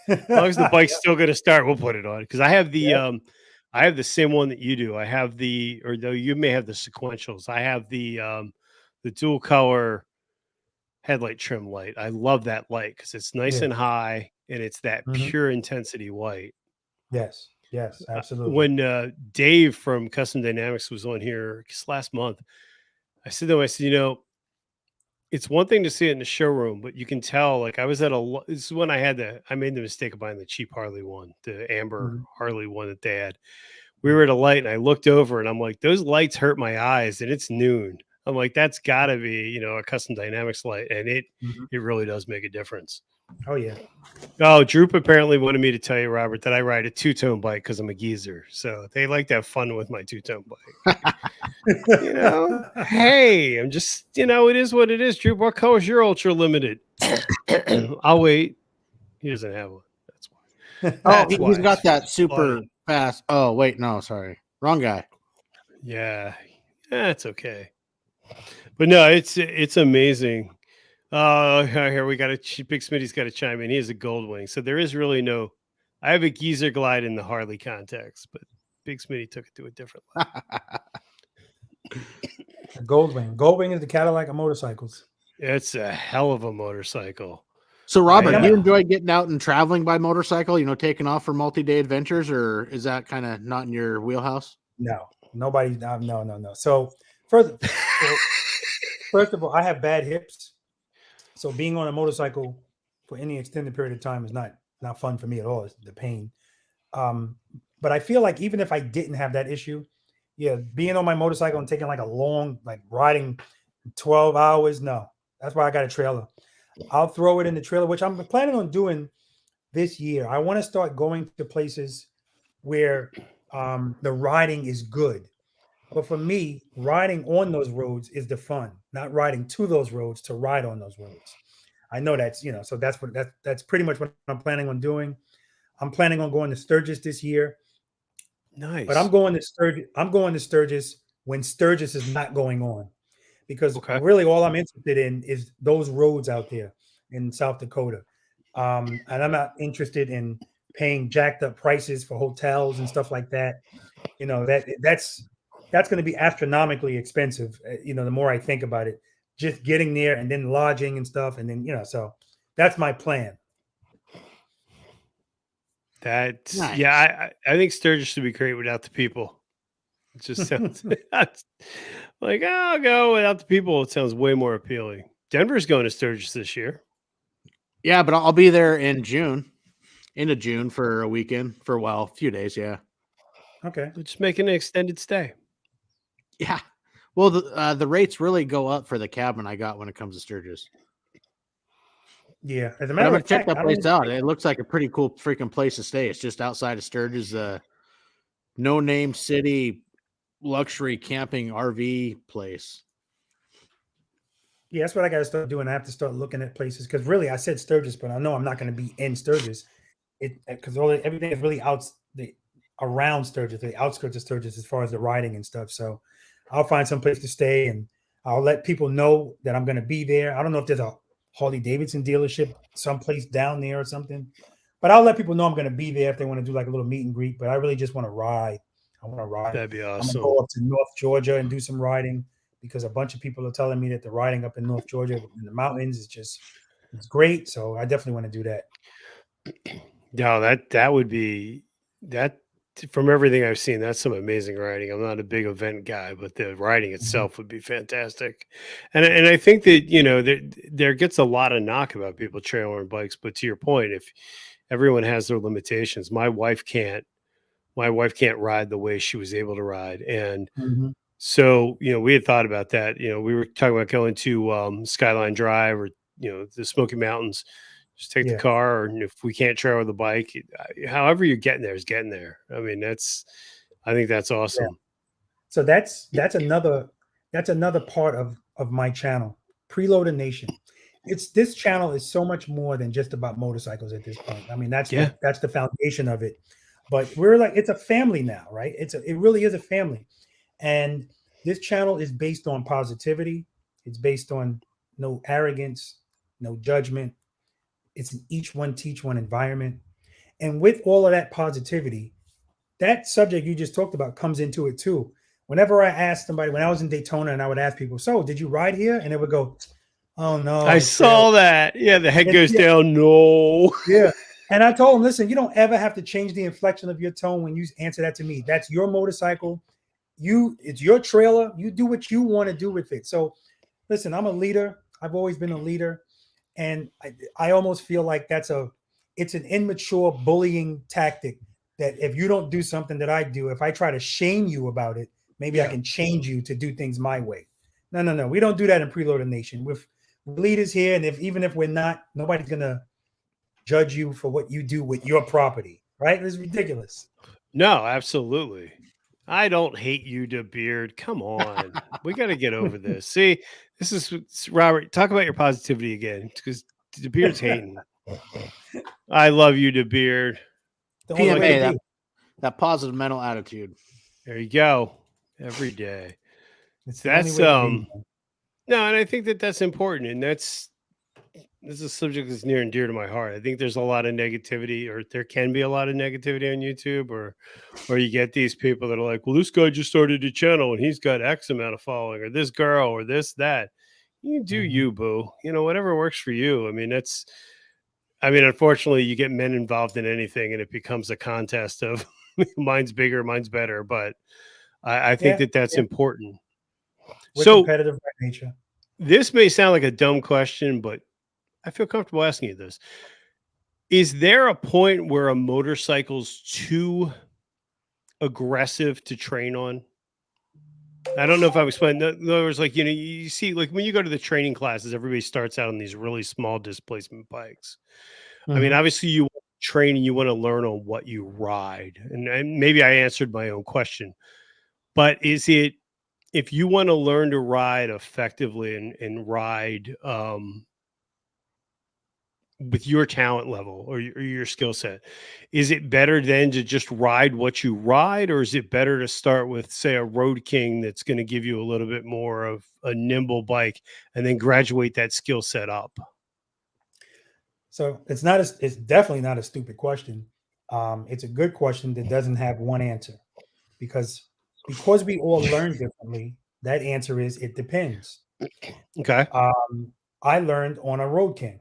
As long as the bike's still going to start, we'll put it on because I have the same one that you do. I have or though you may have the sequentials. I have the dual color headlight trim light. I love that light because it's nice Yeah. and high and it's that Mhm. pure intensity white. Yes, absolutely. When Dave from Custom Dynamics was on here just last month, I said to him, I said, it's one thing to see it in the showroom, but you can tell, like I was this is when I made the mistake of buying the cheap Harley one, the amber Mhm. Harley one that they had. We were at a light and I looked over and I'm like, those lights hurt my eyes and it's noon. I'm like, that's gotta be, a custom dynamics light. And it Mhm. really does make a difference. Oh yeah. Oh, Droop apparently wanted me to tell you, Robert, that I ride a two-tone bike because I'm a geezer. So they like to have fun with my two-tone bike. Hey, I'm just, it is what it is. Droop, what color is your Ultra Limited? I'll wait. He doesn't have one. That's why. Oh, That's he's why got it's that super funny. fast. Oh, wait, no, sorry, wrong guy. Yeah, it's okay. But no, it's amazing. Here we got Big Smitty's got to chime in. He has a gold wing, so there is really no. I have a geezer glide in the Harley context, but Big Smitty took it to a different level. Goldwing. Goldwing is the Cadillac of motorcycles. It's a hell of a motorcycle. So, Robert, I, do you enjoy getting out and traveling by motorcycle? Taking off for multi-day adventures, or is that kind of not in your wheelhouse? No, nobody. No. So first of all, I have bad hips, so being on a motorcycle for any extended period of time is not fun for me at all. It's the pain. But I feel like even if I didn't have that issue, yeah, being on my motorcycle and taking like a long, like riding 12 hours, no. That's why I got a trailer. I'll throw it in the trailer, which I'm planning on doing this year. I want to start going to places where the riding is good. But for me, riding on those roads is the fun, not riding to those roads to ride on those roads. I know that's, so that's pretty much what I'm planning on doing. I'm planning on going to Sturgis this year. nice. But I'm going to Sturgis when Sturgis is not going on. Because really all I'm interested in is those roads out there in South Dakota. And I'm not interested in paying jacked up prices for hotels and stuff like that. You know, that's going to be astronomically expensive. You know, the more I think about it, just getting there and then lodging and stuff, and then so that's my plan. That's Nice. yeah. I think Sturgis would be great without the people. It just sounds like I'll go without the people. It sounds way more appealing. Denver's going to Sturgis this year. Yeah, but I'll be there in June, into June for a weekend for a few days. Yeah. Okay. Just making an extended stay. Yeah. Well, the rates really go up for the cabin I got when it comes to Sturgis. Yeah. As a But matter I'm of gonna check fact, that place out. It looks like a pretty cool freaking place to stay. It's just outside of Sturgis, no name city luxury camping RV place. Yeah, that's what I got to start doing. I have to start looking at places because really, I said Sturgis, but I know I'm not going to be in Sturgis. Because everything is really around Sturgis, the outskirts of Sturgis, as far as the riding and stuff. So I'll find some place to stay, and I'll let people know that I'm going to be there. I don't know if there's a Harley-Davidson dealership someplace down there or something, but I'll let people know I'm going to be there if they want to do like a little meet and greet. But I really just want to ride. I want to ride. That'd be I'm awesome. going to go up to North Georgia and do some riding because a bunch of people are telling me that the riding up in North Georgia in the mountains it's great. So I definitely want to do that. No, that would be that. From everything I've seen, that's some amazing riding. I'm not a big event guy, but the riding itself would be fantastic. And I think that there gets a lot of knock about people trailing bikes. But to your point, if everyone has their limitations, my wife can't ride the way she was able to ride, and so we had thought about that. We were talking about going to Skyline Drive or the Smoky Mountains. Just take the car, or if we can't travel the bike, however you're getting there is getting there. I mean, I think that's awesome. Yeah. So that's another part of my channel, Preloader Nation. This channel is so much more than just about motorcycles at this point. I mean, that's the foundation of it. But we're like, it's a family now, right? It really is a family. And this channel is based on positivity. It's based on no arrogance, no judgment. It's an each one teach one environment. And with all of that positivity, that subject you just talked about comes into it too. Whenever I asked somebody, when I was in Daytona and I would ask people, so did you ride here? And they would go, oh no. I saw that. Yeah, the head goes down. No. Yeah. And I told them, listen, you don't ever have to change the inflection of your tone when you answer that to me. That's your motorcycle. It's your trailer. You do what you want to do with it. So listen, I'm a leader. I've always been a leader. And I almost feel like it's an immature bullying tactic that if you don't do something that I do, if I try to shame you about it, maybe I can change you to do things my way. No. We don't do that in Preloader Nation. With leaders here, and even if we're not, nobody's going to judge you for what you do with your property, right? It's ridiculous. No, absolutely. I don't hate you, DeBeard. Come on. We got to get over this. See, this is Robert. Talk about your positivity again, because DeBeard's hating. I love you, DeBeard. PMA, that positive mental attitude. There you go. Every day. That's no, and I think that's important, and this is a subject that's near and dear to my heart. I think there's a lot of negativity, or there can be a lot of negativity on YouTube, or you get these people that are like, well, this guy just started a channel and he's got X amount of following, or this girl, or this, that. You do you, boo. Whatever works for you. I mean, unfortunately, you get men involved in anything and it becomes a contest of mine's bigger, mine's better. But I think that's important. We're competitive by nature. This may sound like a dumb question, but I feel comfortable asking you this. Is there a point where a motorcycle's too aggressive to train on? I don't know if I was explaining. In other words, like, you see, like when you go to the training classes, everybody starts out on these really small displacement bikes. I mean, obviously you want to train and you want to learn on what you ride. And maybe I answered my own question, but is it, if you want to learn to ride effectively and ride with your talent level or your skill set, is it better then to just ride what you ride, or is it better to start with, say, a Road King that's going to give you a little bit more of a nimble bike and then graduate that skill set up? So it's definitely not a stupid question. It's a good question that doesn't have one answer because we all learn differently. That answer is it depends. Okay. I learned on a Road King,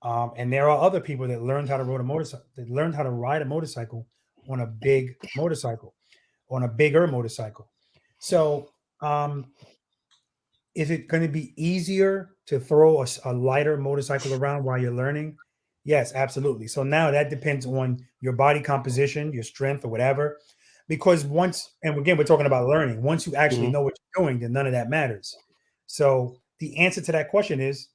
and there are other people that learned how to ride a motorcycle. That learned how to ride a motorcycle on a big motorcycle, on a bigger motorcycle. So, is it going to be easier to throw a lighter motorcycle around while you're learning? Yes, absolutely. So now that depends on your body composition, your strength, or whatever. Because once, and again, we're talking about learning. Once you actually know what you're doing, then none of that matters. So the answer to that question is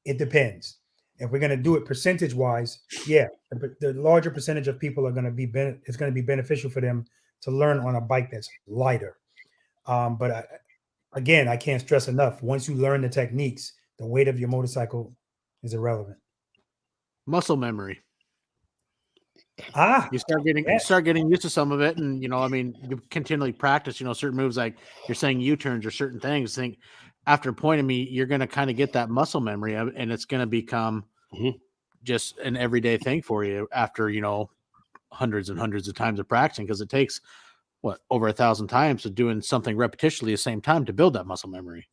it depends. If we're going to do it percentage wise, yeah, the larger percentage of people are going to be it's going to be beneficial for them to learn on a bike that's lighter. But again, I can't stress enough. Once you learn the techniques, the weight of your motorcycle is irrelevant. Muscle memory. You start getting used to some of it, and I mean, you continually practice. Certain moves, like you're saying U-turns or certain things. I think after a point, you're going to kind of get that muscle memory, and it's going to become just an everyday thing for you after hundreds and hundreds of times of practicing, because it takes over 1,000 times of doing something repetitionally at the same time to build that muscle memory.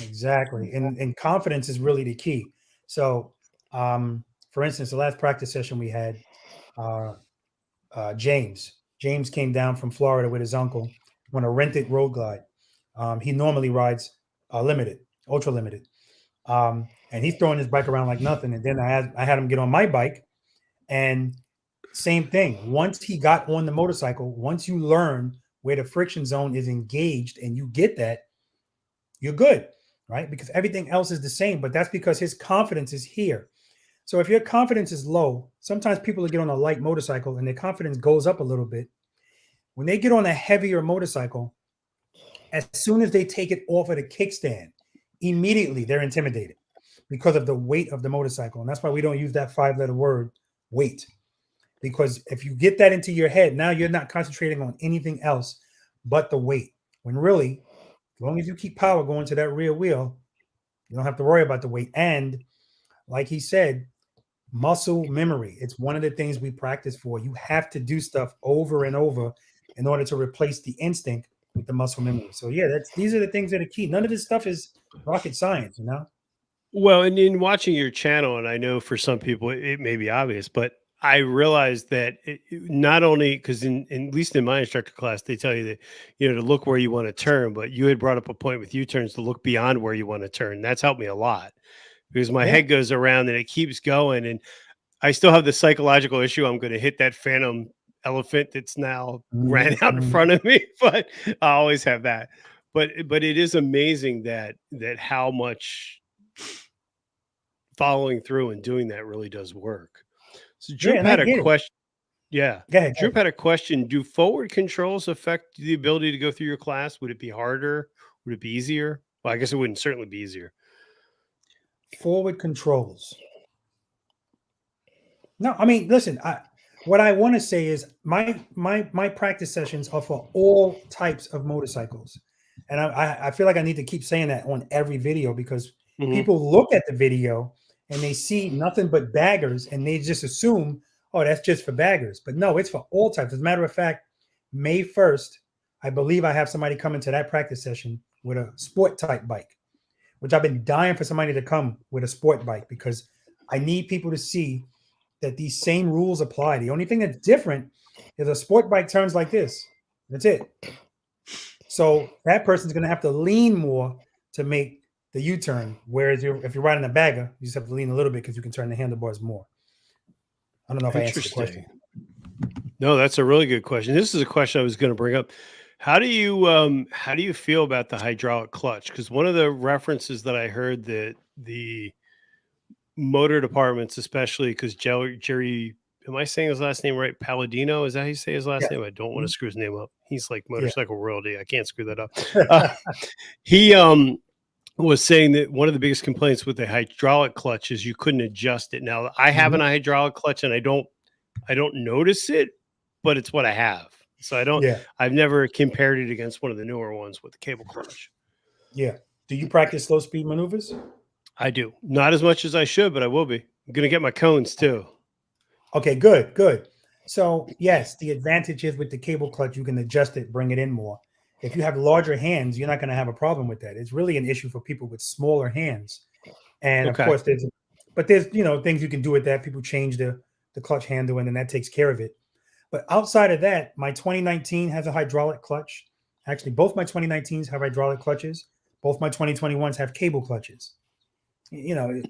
Exactly, and confidence is really the key. So, for instance, the last practice session we had, James came down from Florida with his uncle on a rented road glide. He normally rides limited, ultra limited, and he's throwing his bike around like nothing. And then I had him get on my bike, and same thing. Once he got on the motorcycle, once you learn where the friction zone is engaged and you get that, you're good, right? Because everything else is the same, but that's because his confidence is here. So if your confidence is low, sometimes people get on a light motorcycle and their confidence goes up a little bit. When they get on a heavier motorcycle, as soon as they take it off of the kickstand, immediately they're intimidated because of the weight of the motorcycle. And that's why we don't use that 5-letter word, weight. Because if you get that into your head, now you're not concentrating on anything else but the weight. When really, as long as you keep power going to that rear wheel, you don't have to worry about the weight. And like he said, muscle memory. It's one of the things we practice for. You have to do stuff over and over in order to replace the instinct with the muscle memory. So yeah, these are the things that are key. None of this stuff is rocket science, Well, and in watching your channel, and I know for some people it may be obvious, but I realized that not only because at least in my instructor class, they tell you that, to look where you want to turn, but you had brought up a point with U-turns to look beyond where you want to turn. That's helped me a lot because my head goes around and it keeps going. And I still have the psychological issue. I'm going to hit that phantom elephant that's now ran out in front of me, but I always have that. But it is amazing that how much following through and doing that really does work. So Drew had a question. Yeah. Drew had a question. Do forward controls affect the ability to go through your class? Would it be harder? Would it be easier? Well, I guess it wouldn't certainly be easier. Forward controls. No, I mean, listen, what I want to say is my practice sessions are for all types of motorcycles. And I feel like I need to keep saying that on every video because people look at the video and they see nothing but baggers and they just assume, oh, that's just for baggers. But no, it's for all types. As a matter of fact, May 1st, I believe I have somebody come into that practice session with a sport type bike, which I've been dying for somebody to come with a sport bike because I need people to see that these same rules apply. The only thing that's different is a sport bike turns like this. That's it. So that person's going to have to lean more to make the U-turn. Whereas if you're riding a bagger, you just have to lean a little bit because you can turn the handlebars more. I don't know if I answered the question. No, that's a really good question. This is a question I was going to bring up. How do you feel about the hydraulic clutch? Because one of the references that I heard that the motor departments, especially because Jerry, am I saying his last name right? Palladino, is that how you say his last name? I don't want to screw his name up. He's like motorcycle royalty. I can't screw that up. He was saying that one of the biggest complaints with the hydraulic clutch is you couldn't adjust it. Now I have an hydraulic clutch and I don't notice it, but it's what I have. So I've never compared it against one of the newer ones with the cable clutch. Yeah. Do you practice slow speed maneuvers? I do. Not as much as I should, but I will be. I'm going to get my cones too. Okay, good. So yes, the advantage is with the cable clutch, you can adjust it, bring it in more. If you have larger hands, you're not going to have a problem with that. It's really an issue for people with smaller hands. And of Okay. course, there's things you can do with that. People change the clutch handle, and then that takes care of it. But outside of that, my 2019 has a hydraulic clutch. Actually, both my 2019s have hydraulic clutches. Both my 2021s have cable clutches. You know,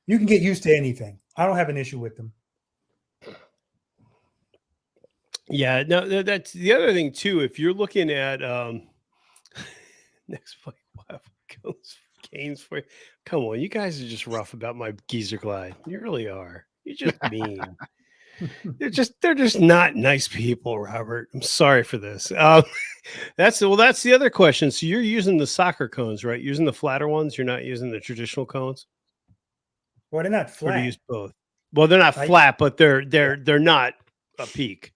you can get used to anything. I don't have an issue with them. Yeah, no, that's the other thing too. If you're looking at next fight, Canes for you. Come on, you guys are just rough about my geezer glide. You really are. You're just mean. they're just not nice people, Robert. I'm sorry for this. That's the other question. So you're using the soccer cones, right? Using the flatter ones. You're not using the traditional cones. Well, they're not Or do flat. you use both? Well, they're not flat, but they're not a peak.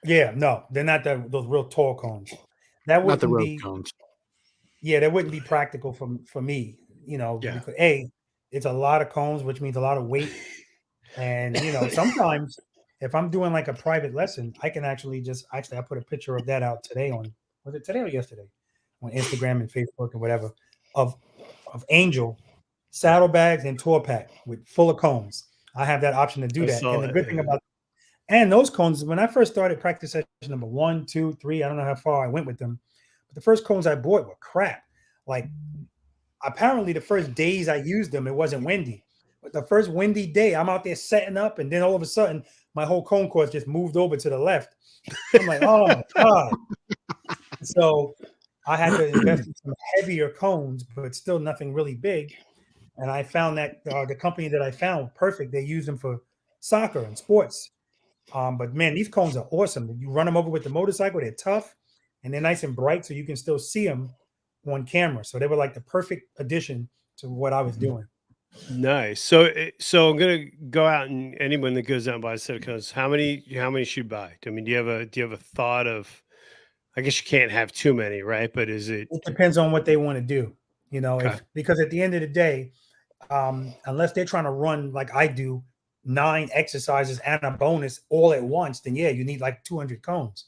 Yeah, no, they're not those real tall cones. That Not the wouldn't road be. cones. Yeah, that wouldn't be practical for me. Yeah. Because it's a lot of cones, which means a lot of weight. And sometimes if I'm doing like a private lesson, I can actually I put a picture of that out today was it today or yesterday? On Instagram and Facebook and whatever of Angel saddlebags and tour pack with full of cones. I have that option to do that. And the good thing about those cones, when I first started practice session number 1, 2, 3, I don't know how far I went with them, but the first cones I bought were crap. Like apparently the first days I used them, it wasn't windy. But the first windy day, I'm out there setting up, and then all of a sudden, my whole cone course just moved over to the left. I'm like, oh my God. So I had to invest in some heavier cones, but still nothing really big. And I found that the company that I found perfect. They use them for soccer and sports. But man, these cones are awesome. You run them over with the motorcycle, they're tough and they're nice and bright, so you can still see them on camera. So they were like the perfect addition to what I was doing. Nice. So I'm gonna go out, and anyone that goes out and buys a set of cones, how many should you buy? I mean, do you have a thought of? I guess you can't have too many, right? But is it? It depends on what they want to do, Okay. because at the end of the day, unless they're trying to run like I do 9 exercises and a bonus all at once, then yeah, you need like 200 cones.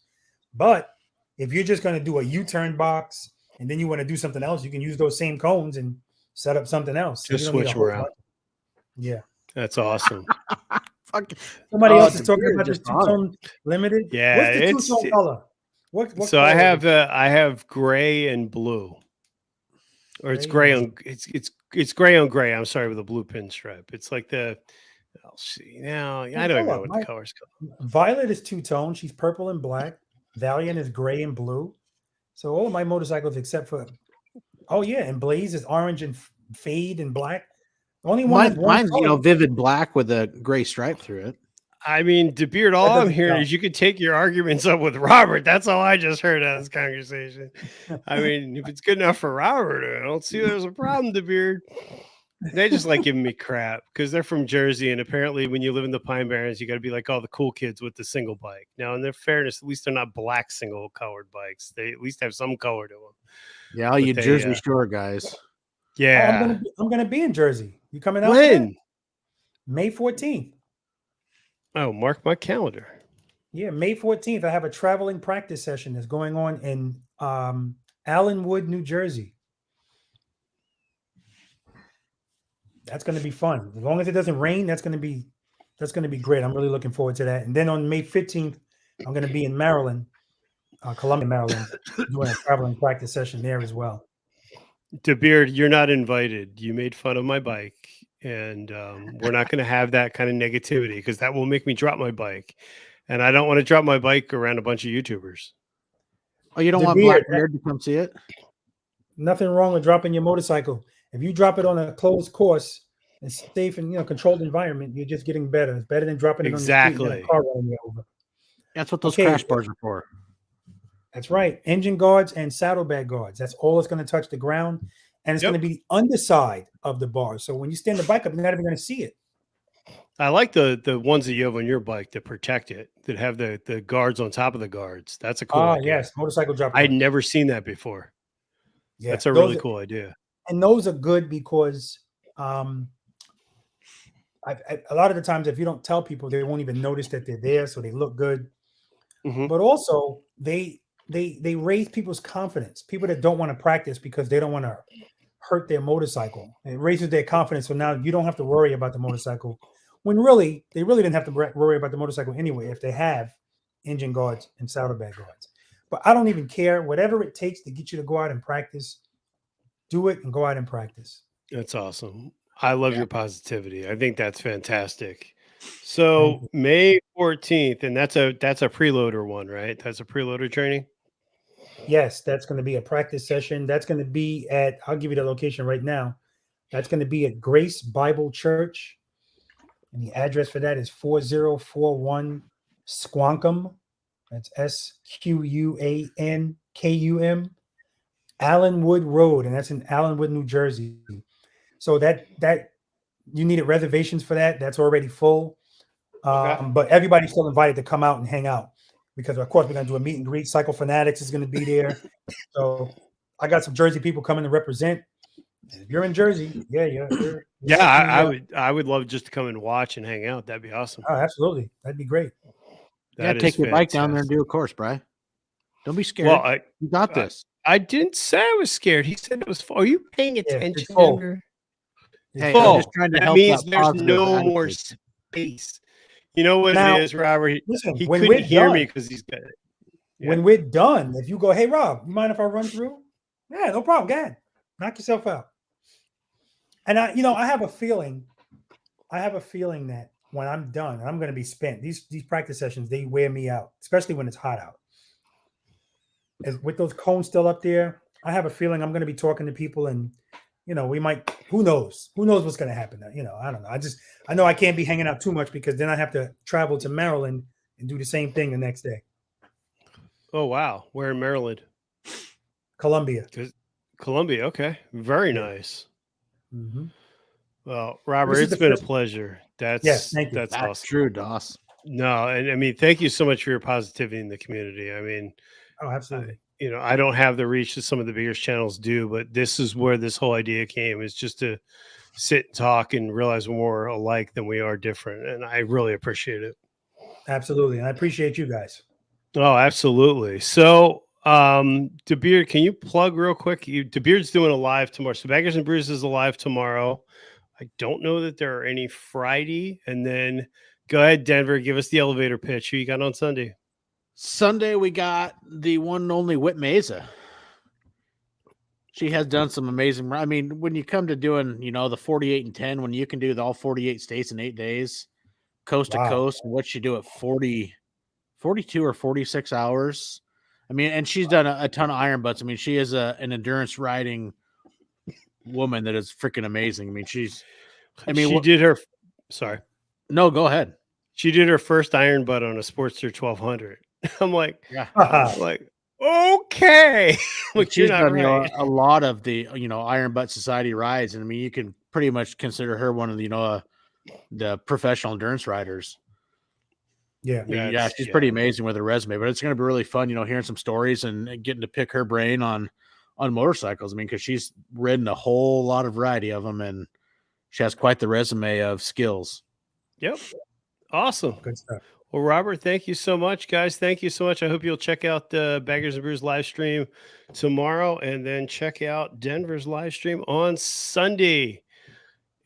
But if you're just going to do a U-turn box and then you want to do something else, you can use those same cones and set up something else. Just So you don't need switch a whole around. bunch. Yeah. That's awesome. Somebody else is talking Debeard about this just on it. two-tone limited. Yeah, What's the it's- two-tone color? What So color I is it? have gray and blue, or it's Gray gray and on it's gray on gray. I'm sorry, with a blue pinstripe. It's like I'll see now. I don't even know what the color's called. Violet is two-tone. She's purple and black. Valiant is gray and blue. So all of my motorcycles except for and Blaze is orange and fade and black. The only one Mine's vivid black with a gray stripe through it. I mean, DeBeard, all I'm hearing is you could take your arguments up with Robert. That's all I just heard out of this conversation. I mean, if it's good enough for Robert, I don't see there's a problem, DeBeard. They just like giving me crap because they're from Jersey, and apparently when you live in the Pine Barrens, you got to be like all the cool kids with the single bike. Now, in their fairness, at least they're not black single-colored bikes. They at least have some color to them. Yeah, all you Jersey Shore guys. Yeah. I'm gonna be in Jersey. You coming out? When? May 14th. Oh, mark my calendar. Yeah, May 14th. I have a traveling practice session that's going on in Allenwood, New Jersey. That's going to be fun. As long as it doesn't rain, that's going to be great. I'm really looking forward to that. And then on May 15th, I'm going to be in Maryland, Columbia, Maryland, doing a traveling practice session there as well. DeBeard, you're not invited. You made fun of my bike, and we're not going to have that kind of negativity because that will make me drop my bike. And I don't want to drop my bike around a bunch of YouTubers. Oh, you don't want Blackbeard to come see it? Nothing wrong with dropping your motorcycle. If you drop it on a closed course and safe and controlled environment, you're just getting better. It's better than dropping it on the street and a car running you over. That's what those crash bars are for. That's right. Engine guards and saddlebag guards. That's all that's going to touch the ground. And it's going to be the underside of the bar. So when you stand the bike up, you're not even going to see it. I like the ones that you have on your bike that protect it, that have the guards on top of the guards. That's a cool idea. Yes. Motorcycle drop. I'd never seen that before. Yeah, that's a really cool idea. And those are good because A lot of the times, if you don't tell people, they won't even notice that they're there, so they look good. Mhm. But also, they raise people's confidence. People that don't want to practice because they don't want to hurt their motorcycle. It raises their confidence. So now you don't have to worry about the motorcycle. When really, they really didn't have to worry about the motorcycle anyway if they have engine guards and saddlebag guards. But I don't even care. Whatever it takes to get you to go out and practice, do it and go out and practice. That's awesome. I love your positivity. I think that's fantastic. Thank So you. May 14th, and that's a preloader one, right? That's a preloader training. Yes, that's going to be a practice session. That's going to be at, I'll give you the location right now. That's going to be at Grace Bible Church. And the address for that is 4041 Squonkam. That's SQUANKUM. Allenwood Road. And that's in Allenwood, New Jersey. So that you needed reservations for that. That's already full. Okay. But everybody's still invited to come out and hang out because, of course, we're going to do a meet and greet. Cycle Fanatics is going to be there. So I got some Jersey people coming to represent. If you're in Jersey, you're I would love just to come and watch and hang out. That'd be awesome. Oh, absolutely. That'd be great. That is take your bike down there and fantastic. do a course, Bri. Don't be scared. Well, You got this. I didn't say I was scared. He said it was full. Are you paying it's attention? full. Denver? Hey, Full. I'm just trying to That help means that there's positive no more attitude. space. You know what Now, it is, Robert? Listen, He when couldn't we're hear done, me because he's got it. when we're done, if you go, hey Rob, you mind if I run through? Yeah, no problem. Go ahead. Knock yourself out. And I have a feeling that when I'm done, I'm going to be spent. These practice sessions, they wear me out, especially when it's hot out. With those cones still up there, I have a feeling I'm going to be talking to people and, we might, who knows what's going to happen. I don't know. I know I can't be hanging out too much because then I have to travel to Maryland and do the same thing the next day. Oh, wow. Where in Maryland? Columbia. Columbia. Okay. Very Yeah. nice. Mm-hmm. Well, Robert, This is it's the been a first- pleasure. Yes, thank you. That's That's awesome. true, Doss. No, and I mean, thank you so much for your positivity in the community. I mean, Oh, absolutely. I don't have the reach that some of the biggest channels do, but this is where this whole idea came, is just to sit and talk and realize we're more alike than we are different. And I really appreciate it. Absolutely. And I appreciate you guys. Oh, absolutely. So, DeBeard, can you plug real quick? DeBeard's doing a live tomorrow. So Baggers and Bruises is a live tomorrow. I don't know that there are any Friday. And then go ahead, Denver, give us the elevator pitch. Who you got on Sunday? Sunday, we got the one and only Whit Mesa. She has done some amazing. I mean, when you come to doing, the 48 and 10, when you can do all 48 states in 8 days, coast Wow. to coast, and what she do at 42 or 46 hours. I mean, and she's done a ton of iron butts. I mean, she is an endurance riding woman that is freaking amazing. I mean, she did her. Sorry. No, go ahead. She did her first iron butt on a Sportster 1200. I'm like, Yeah. Okay. But She's you're not done right. a lot of the Iron Butt Society rides, and I mean, you can pretty much consider her one of the professional endurance riders. Yeah. She's pretty amazing with her resume. But it's going to be really fun, hearing some stories and getting to pick her brain on motorcycles. I mean, because she's ridden a whole lot of variety of them, and she has quite the resume of skills. Yep. Awesome. Good stuff. Well, Robert, thank you so much, guys. Thank you so much. I hope you'll check out the Baggers and Brews live stream tomorrow, and then check out Denver's live stream on Sunday.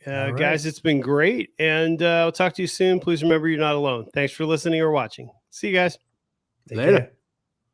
All right. Guys, it's been great, and I'll talk to you soon. Please remember, you're not alone. Thanks for listening or watching. See you guys. Take Later. care.